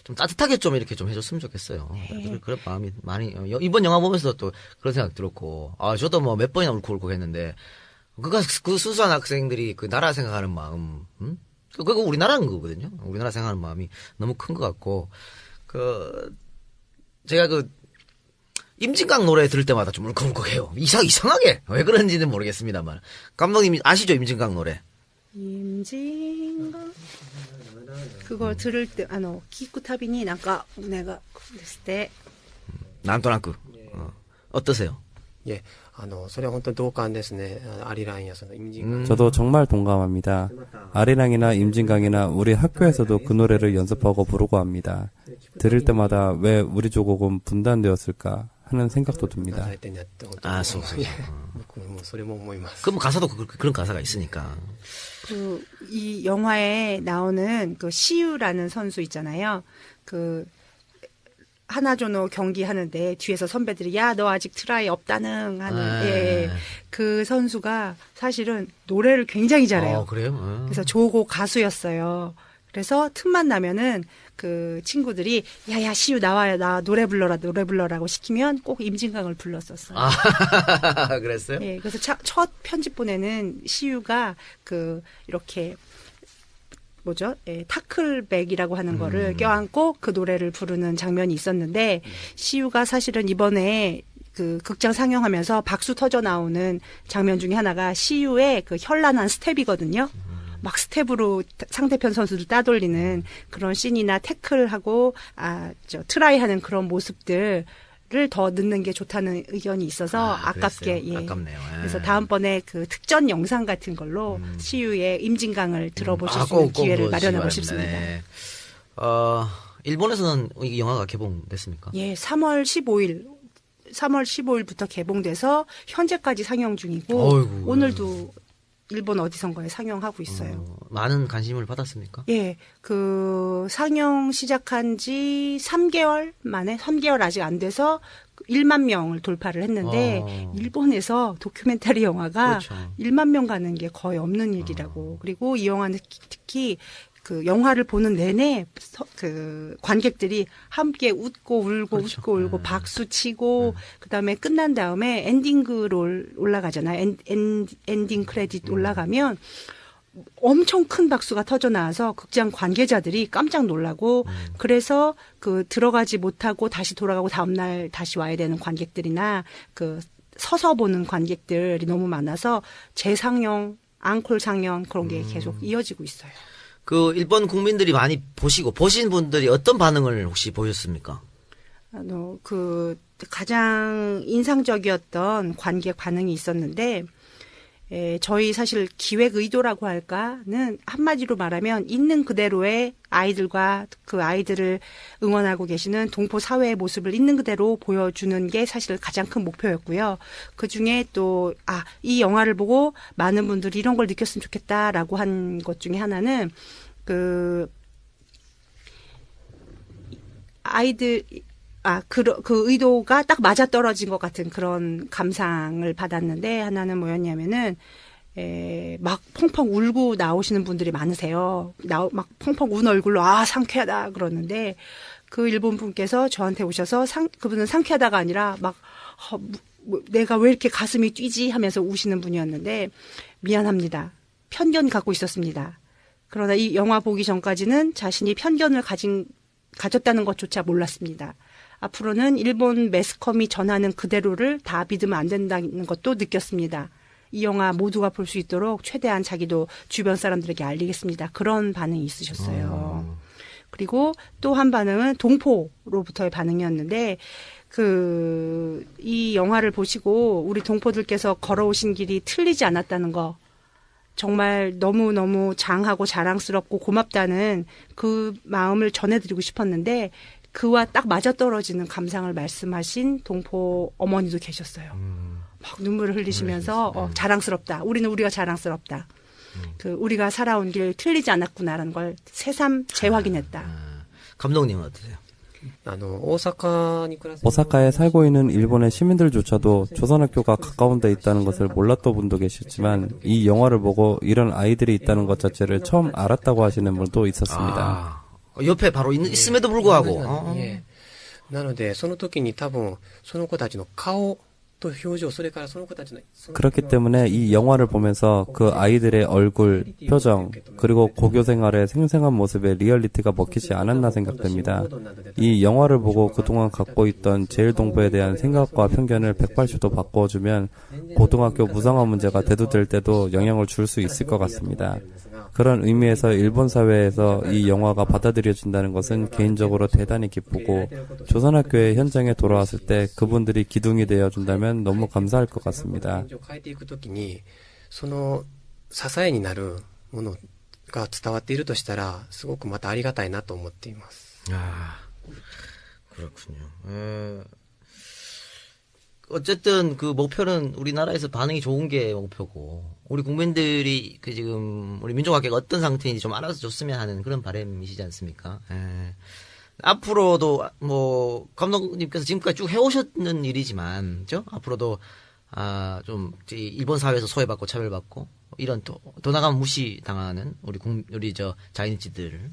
Speaker 1: 좀 따뜻하게 좀 이렇게 좀 해줬으면 좋겠어요.
Speaker 2: 네.
Speaker 1: 그런 마음이 많이 이번 영화 보면서 또 그런 생각 들었고 저도 뭐 몇 번이나 울컥울컥 했는데 그 순수한 학생들이 그 나라 생각하는 마음 그거 우리나라는 거거든요. 우리나라 생각하는 마음이 너무 큰 것 같고 제가 임진강 노래 들을 때마다 좀 울컥울컥해요. 이상하게 왜 그런지는 모르겠습니다만 감독님 아시죠 임진강 노래?
Speaker 2: 임진강 그걸 들을 때 기쿠타비니 내가 됐을 때
Speaker 1: なんとなく 어떠세요?
Speaker 3: 예, それは本当に同感ですね。アリランやその임진강.
Speaker 4: 저도 정말 동감합니다. 아리랑이나 임진강이나 우리 학교에서도 그 노래를 연습하고 부르고 합니다. 들을 때마다 왜 우리 조국은 분단되었을까 하는 생각도 듭니다.
Speaker 1: そう。
Speaker 3: 僕もそれも思います.
Speaker 1: 그럼 가사도 그런 가사가 있으니까.
Speaker 2: 이 영화에 나오는 그 시우라는 선수 있잖아요. 하나조노 경기 하는데 뒤에서 선배들이 야 너 아직 트라이 없다능 하는 그 선수가 사실은 노래를 굉장히 잘해요.
Speaker 1: 그래요?
Speaker 2: 그래서 조고 가수였어요. 그래서 틈만 나면은 그 친구들이 야야 시우 나와요 나 노래 불러라고 시키면 꼭 임진강을 불렀었어요.
Speaker 1: 그랬어요?
Speaker 2: 예, 그래서 첫 편집본에는 시우가 이렇게 타클백이라고 하는 거를 껴안고 그 노래를 부르는 장면이 있었는데 시우가 사실은 이번에 그 극장 상영하면서 박수 터져 나오는 장면 중에 하나가 시우의 그 현란한 스텝이거든요. 막 스텝으로 상대편 선수들 따돌리는 그런 씬이나 태클하고 트라이하는 그런 모습들을 더 넣는 게 좋다는 의견이 있어서 아깝게
Speaker 1: 아깝네요.
Speaker 2: 그래서 다음번에 그 특전 영상 같은 걸로 시우의 임진강을 들어보실 수 있는 기회를 마련하고 싶습니다.
Speaker 1: 네. 일본에서는 이 영화가 개봉됐습니까?
Speaker 2: 예, 3월 15일부터 개봉돼서 현재까지 상영 중이고
Speaker 1: 어이구.
Speaker 2: 오늘도 일본 어디선가에 상영하고 있어요.
Speaker 1: 많은 관심을 받았습니까?
Speaker 2: 예, 상영 시작한 지 3개월 만에 3개월 아직 안 돼서 1만 명을 돌파를 했는데 일본에서 다큐멘터리 영화가
Speaker 1: 그렇죠.
Speaker 2: 1만 명 가는 게 거의 없는 일이라고. 그리고 이 영화는 특히 그 영화를 보는 내내 그 관객들이 함께 웃고 울고
Speaker 1: 그렇죠.
Speaker 2: 웃고 울고 박수 치고 그다음에 끝난 다음에 엔딩글 올라가잖아요. 엔딩 크레딧 올라가면 엄청 큰 박수가 터져 나와서 극장 관계자들이 깜짝 놀라고 그래서 들어가지 못하고 다시 돌아가고 다음날 다시 와야 되는 관객들이나 서서 보는 관객들이 너무 많아서 재상영, 앙콜 상영 그런 게 계속 이어지고 있어요.
Speaker 1: 일본 국민들이 많이 보신 분들이 어떤 반응을 혹시 보셨습니까?
Speaker 2: 가장 인상적이었던 관객 반응이 있었는데, 저희 사실 기획 의도라고 할까는 한마디로 말하면 있는 그대로의 아이들과 그 아이들을 응원하고 계시는 동포 사회의 모습을 있는 그대로 보여주는 게 사실 가장 큰 목표였고요. 그 중에 또, 이 영화를 보고 많은 분들이 이런 걸 느꼈으면 좋겠다라고 한 것 중에 하나는 그 의도가 딱 맞아떨어진 것 같은 그런 감상을 받았는데, 하나는 뭐였냐면은, 막 펑펑 울고 나오시는 분들이 많으세요. 막 펑펑 운 얼굴로, 상쾌하다, 그러는데, 그 일본 분께서 저한테 오셔서, 그분은 상쾌하다가 아니라, 막, 내가 왜 이렇게 가슴이 뛰지? 하면서 우시는 분이었는데, 미안합니다. 편견 갖고 있었습니다. 그러나 이 영화 보기 전까지는 자신이 편견을 가졌다는 것조차 몰랐습니다. 앞으로는 일본 매스컴이 전하는 그대로를 다 믿으면 안 된다는 것도 느꼈습니다. 이 영화 모두가 볼 수 있도록 최대한 자기도 주변 사람들에게 알리겠습니다. 그런 반응이 있으셨어요. 그리고 또 한 반응은 동포로부터의 반응이었는데, 이 영화를 보시고 우리 동포들께서 걸어오신 길이 틀리지 않았다는 거, 정말 너무너무 장하고 자랑스럽고 고맙다는 그 마음을 전해드리고 싶었는데, 그와 딱 맞아떨어지는 감상을 말씀하신 동포 어머니도 계셨어요. 막 눈물을 흘리시면서 자랑스럽다. 우리가 자랑스럽다. 우리가 살아온 길 틀리지 않았구나라는 걸 새삼 재확인했다.
Speaker 1: 감독님은 어떠세요?
Speaker 4: 오사카에 살고 있는 일본의 시민들조차도 조선학교가 가까운 데 있다는 것을 몰랐던 분도 계셨지만, 이 영화를 보고 이런 아이들이 있다는 것 자체를 처음 알았다고 하시는 분도 있었습니다.
Speaker 1: 옆에 바로 있음에도 불구하고.
Speaker 3: 예. なのでその時に多分その子たちの顔
Speaker 4: 그렇기 때문에 이 영화를 보면서 그 아이들의 얼굴, 표정, 그리고 고교 생활의 생생한 모습에 리얼리티가 먹히지 않았나 생각됩니다. 이 영화를 보고 그동안 갖고 있던 제일동포에 대한 생각과 편견을 180도 바꿔주면 고등학교 무상화 문제가 대두될 때도 영향을 줄 수 있을 것 같습니다. 그런 의미에서 일본 사회에서 이 영화가 받아들여진다는 것은 개인적으로 대단히 기쁘고, 조선학교의 현장에 돌아왔을 때 그분들이 기둥이 되어준다면 너무 감사할 것 같습니다.
Speaker 3: その支えになるものが伝わっているとしたらすごくまたありがたいなと思っています。
Speaker 1: 그렇군요. 어쨌든 그 목표는 우리나라에서 반응이 좋은 게 목표고, 우리 국민들이 지금 우리 민족학계가 어떤 상태인지 좀 알아서 줬으면 하는 그런 바람이시지 않습니까? 앞으로도 뭐 감독님께서 지금까지 쭉 해오셨는 일이지만, 그죠? 앞으로도 좀 일본 사회에서 소외받고 차별받고 이런 더 나가면 무시당하는 우리 자이니치들,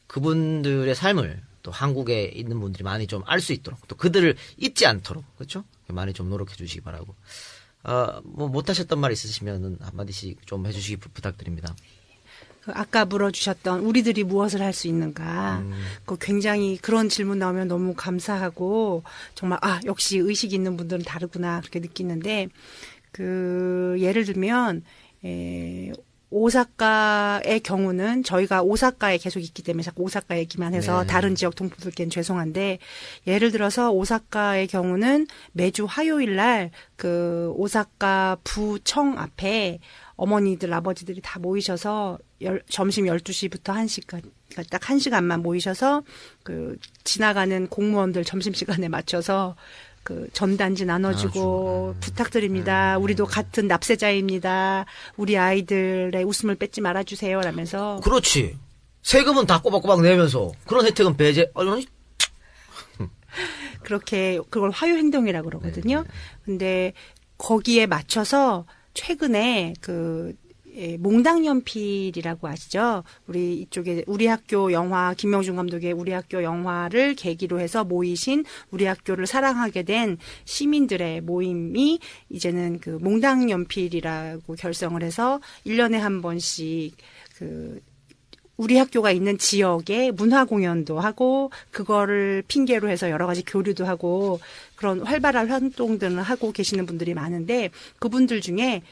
Speaker 1: 그분들의 삶을 또 한국에 있는 분들이 많이 좀 알 수 있도록, 또 그들을 잊지 않도록, 그렇죠? 많이 좀 노력해 주시기 바라고. 뭐 못하셨던 말 있으시면 한마디씩 좀 해주시기 부탁드립니다.
Speaker 2: 아까 물어주셨던 우리들이 무엇을 할 수 있는가, 굉장히 그런 질문 나오면 너무 감사하고, 정말 역시 의식 있는 분들은 다르구나 그렇게 느끼는데, 예를 들면 오사카의 경우는 저희가 오사카에 계속 있기 때문에 자꾸 오사카 얘기만 해서 다른 지역 동포들께는 죄송한데, 예를 들어서 오사카의 경우는 매주 화요일 날 오사카 부청 앞에 어머니들, 아버지들이 다 모이셔서 점심 12시부터 1시간, 그러니까 딱 1시간만 모이셔서 지나가는 공무원들 점심시간에 맞춰서 전단지 나눠주고 부탁드립니다. 우리도 같은 납세자입니다. 우리 아이들의 웃음을 뺏지 말아주세요. 라면서.
Speaker 1: 그렇지. 세금은 다 꼬박꼬박 내면서 그런 혜택은 배제.
Speaker 2: 그렇게 그걸 화요행동이라고 그러거든요. 근데 거기에 맞춰서 최근에 몽당연필이라고 아시죠? 우리 이쪽에 우리 학교 영화, 김명준 감독의 우리 학교 영화를 계기로 해서 모이신 우리 학교를 사랑하게 된 시민들의 모임이 이제는 몽당연필이라고 결성을 해서 1년에 한 번씩 우리 학교가 있는 지역에 문화 공연도 하고 그거를 핑계로 해서 여러 가지 교류도 하고 그런 활발한 활동들을 하고 계시는 분들이 많은데 그분들 중에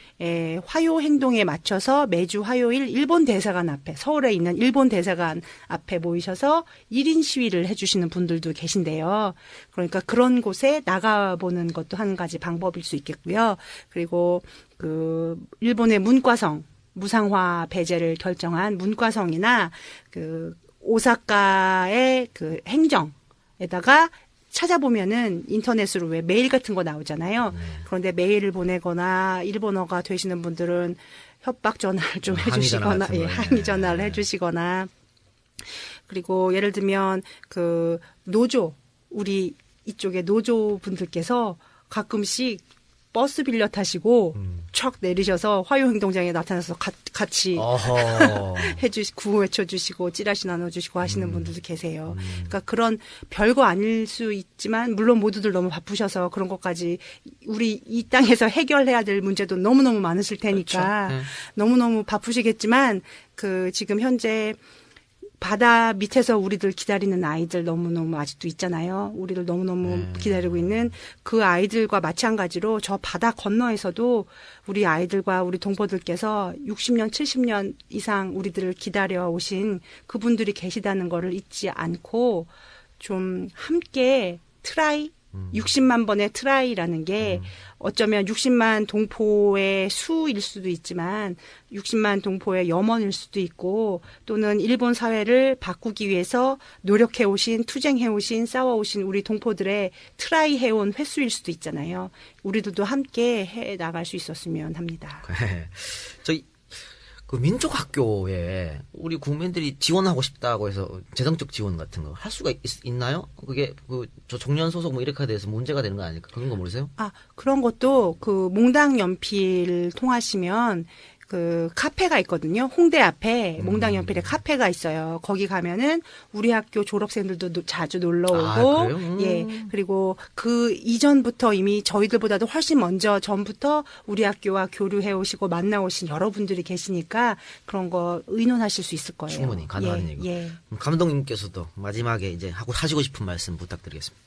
Speaker 2: 화요 행동에 맞춰서 매주 화요일 일본 대사관 앞에 서울에 있는 일본 대사관 앞에 모이셔서 1인 시위를 해주시는 분들도 계신데요. 그러니까 그런 곳에 나가보는 것도 한 가지 방법일 수 있겠고요. 그리고 그 일본의 문과성 무상화 배제를 결정한 문과성이나 그 오사카의 그 행정에다가 찾아보면은 인터넷으로 왜 메일 같은 거 나오잖아요. 그런데 메일을 보내거나 일본어가 되시는 분들은 협박 전화를 좀 해주시거나, 항의 전화를 해주시거나, 그리고 예를 들면 그 노조, 우리 이쪽에 노조 분들께서 가끔씩 버스 빌려 타시고 촥 내리셔서 화요행동장에 나타나서 같이 구호 외쳐주시고 찌라시 나눠주시고 하시는 분들도 계세요. 그러니까 그런 별거 아닐 수 있지만 물론 모두들 너무 바쁘셔서 그런 것까지 우리 이 땅에서 해결해야 될 문제도 너무너무 많으실 테니까 그렇죠. 너무너무 바쁘시겠지만 그 지금 현재 바다 밑에서 우리들 기다리는 아이들 너무너무 아직도 있잖아요. 우리들 너무너무 기다리고 있는 그 아이들과 마찬가지로 저 바다 건너에서도 우리 아이들과 우리 동포들께서 60년, 70년 이상 우리들을 기다려 오신 그분들이 계시다는 거를 잊지 않고 좀 함께 트라이 60만 번의 트라이라는 게 어쩌면 60만 동포의 수일 수도 있지만 60만 동포의 염원일 수도 있고 또는 일본 사회를 바꾸기 위해서 노력해 오신 투쟁해 오신 싸워 오신 우리 동포들의 트라이 해온 횟수일 수도 있잖아요. 우리들도 함께 해 나갈 수 있었으면 합니다.
Speaker 1: 저희 그 민족학교에 우리 국민들이 지원하고 싶다고 해서 재정적 지원 같은 거 할 수가 있나요? 그게 저 청년 소속 뭐 이렇게 돼서 문제가 되는 거 아닐까? 그런 거 모르세요?
Speaker 2: 아, 그런 것도 그 몽당 연필 통하시면 그 카페가 있거든요. 홍대 앞에 몽당 연필에 카페가 있어요. 거기 가면은 우리 학교 졸업생들도 자주 놀러 오고, 예. 그리고 그 이전부터 이미 저희들보다도 훨씬 먼저 전부터 우리 학교와 교류해 오시고 만나 오신 여러분들이 계시니까 그런 거 의논하실 수 있을 거예요.
Speaker 1: 충분히 가능한 얘기고.
Speaker 2: 예.
Speaker 1: 감독님께서도 마지막에 이제 하시고 싶은 말씀 부탁드리겠습니다.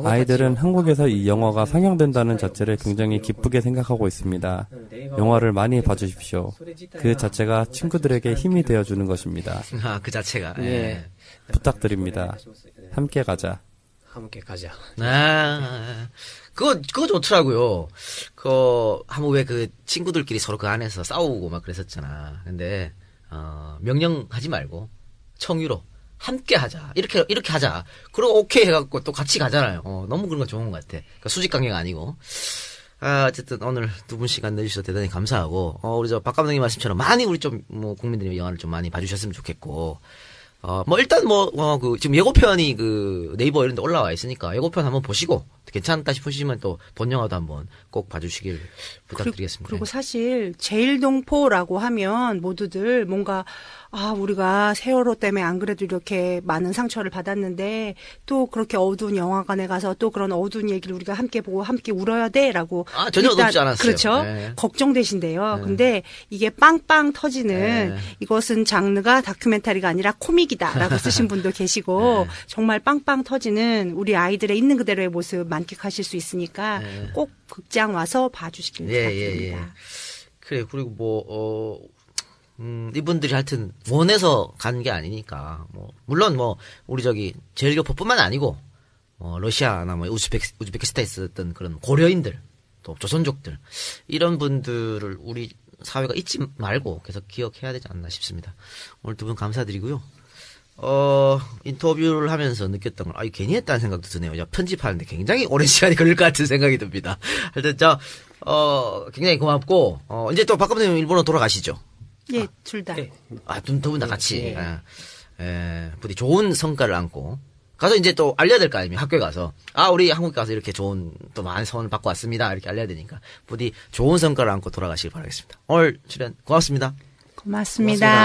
Speaker 4: 아이들은 한국에서 이 영화가 상영된다는 자체를 굉장히 기쁘게 생각하고 있습니다. 영화를 많이 봐주십시오. 그 자체가 친구들에게 힘이 되어주는 것입니다.
Speaker 1: 아, 그 자체가.
Speaker 4: 예. 부탁드립니다. 함께 가자.
Speaker 1: 아, 그거 좋더라고요. 한번 왜 그 친구들끼리 서로 그 안에서 싸우고 막 그랬었잖아. 근데, 명령하지 말고, 청유로. 함께 하자. 이렇게 하자. 그리고 오케이 해갖고 또 같이 가잖아요. 너무 그런 거 좋은 것 같아. 그러니까 수직 관계가 아니고. 어쨌든 오늘 두 분 시간 내주셔서 대단히 감사하고, 우리 박 감독님 말씀처럼 많이 우리 좀, 국민들이 영화를 좀 많이 봐주셨으면 좋겠고, 일단 지금 예고편이 네이버 이런 데 올라와 있으니까 예고편 한번 보시고, 괜찮다 싶으시면 또 본 영화도 한번 꼭 봐주시길 부탁드리겠습니다.
Speaker 2: 그리고 사실 제일동포라고 하면 모두들 뭔가 우리가 세월호 때문에 안 그래도 이렇게 많은 상처를 받았는데 또 그렇게 어두운 영화관에 가서 또 그런 어두운 얘기를 우리가 함께 보고 함께 울어야 돼라고
Speaker 1: 전혀 어둡지 않았어요.
Speaker 2: 그렇죠.
Speaker 1: 네.
Speaker 2: 걱정되신데요. 근데 이게 빵빵 터지는 이것은 장르가 다큐멘터리가 아니라 코믹이다라고 쓰신 분도 계시고 정말 빵빵 터지는 우리 아이들의 있는 그대로의 모습 만끽하실 수 있으니까 꼭 극장 와서 봐주시길 부탁드립니다.
Speaker 1: 그래. 그리고 이분들이 하여튼 원해서 간 게 아니니까 물론 우리 제일교포뿐만 아니고 러시아나 우즈베키스탄에 있었던 그런 고려인들 또 조선족들 이런 분들을 우리 사회가 잊지 말고 계속 기억해야 되지 않나 싶습니다. 오늘 두 분 감사드리고요. 인터뷰를 하면서 느꼈던 걸, 괜히 했다는 생각도 드네요. 편집하는데 굉장히 오랜 시간이 걸릴 것 같은 생각이 듭니다. 하여튼, 굉장히 고맙고, 이제 또 박 감독님 일본으로 돌아가시죠?
Speaker 2: 예, 둘 다.
Speaker 1: 두 분 다 같이. 부디 좋은 성과를 안고, 가서 이제 또 알려야 될 거 아닙니까? 학교에 가서. 우리 한국 가서 이렇게 좋은, 또 많은 선을 받고 왔습니다. 이렇게 알려야 되니까. 부디 좋은 성과를 안고 돌아가시길 바라겠습니다. 오늘 출연 고맙습니다.
Speaker 2: 고맙습니다.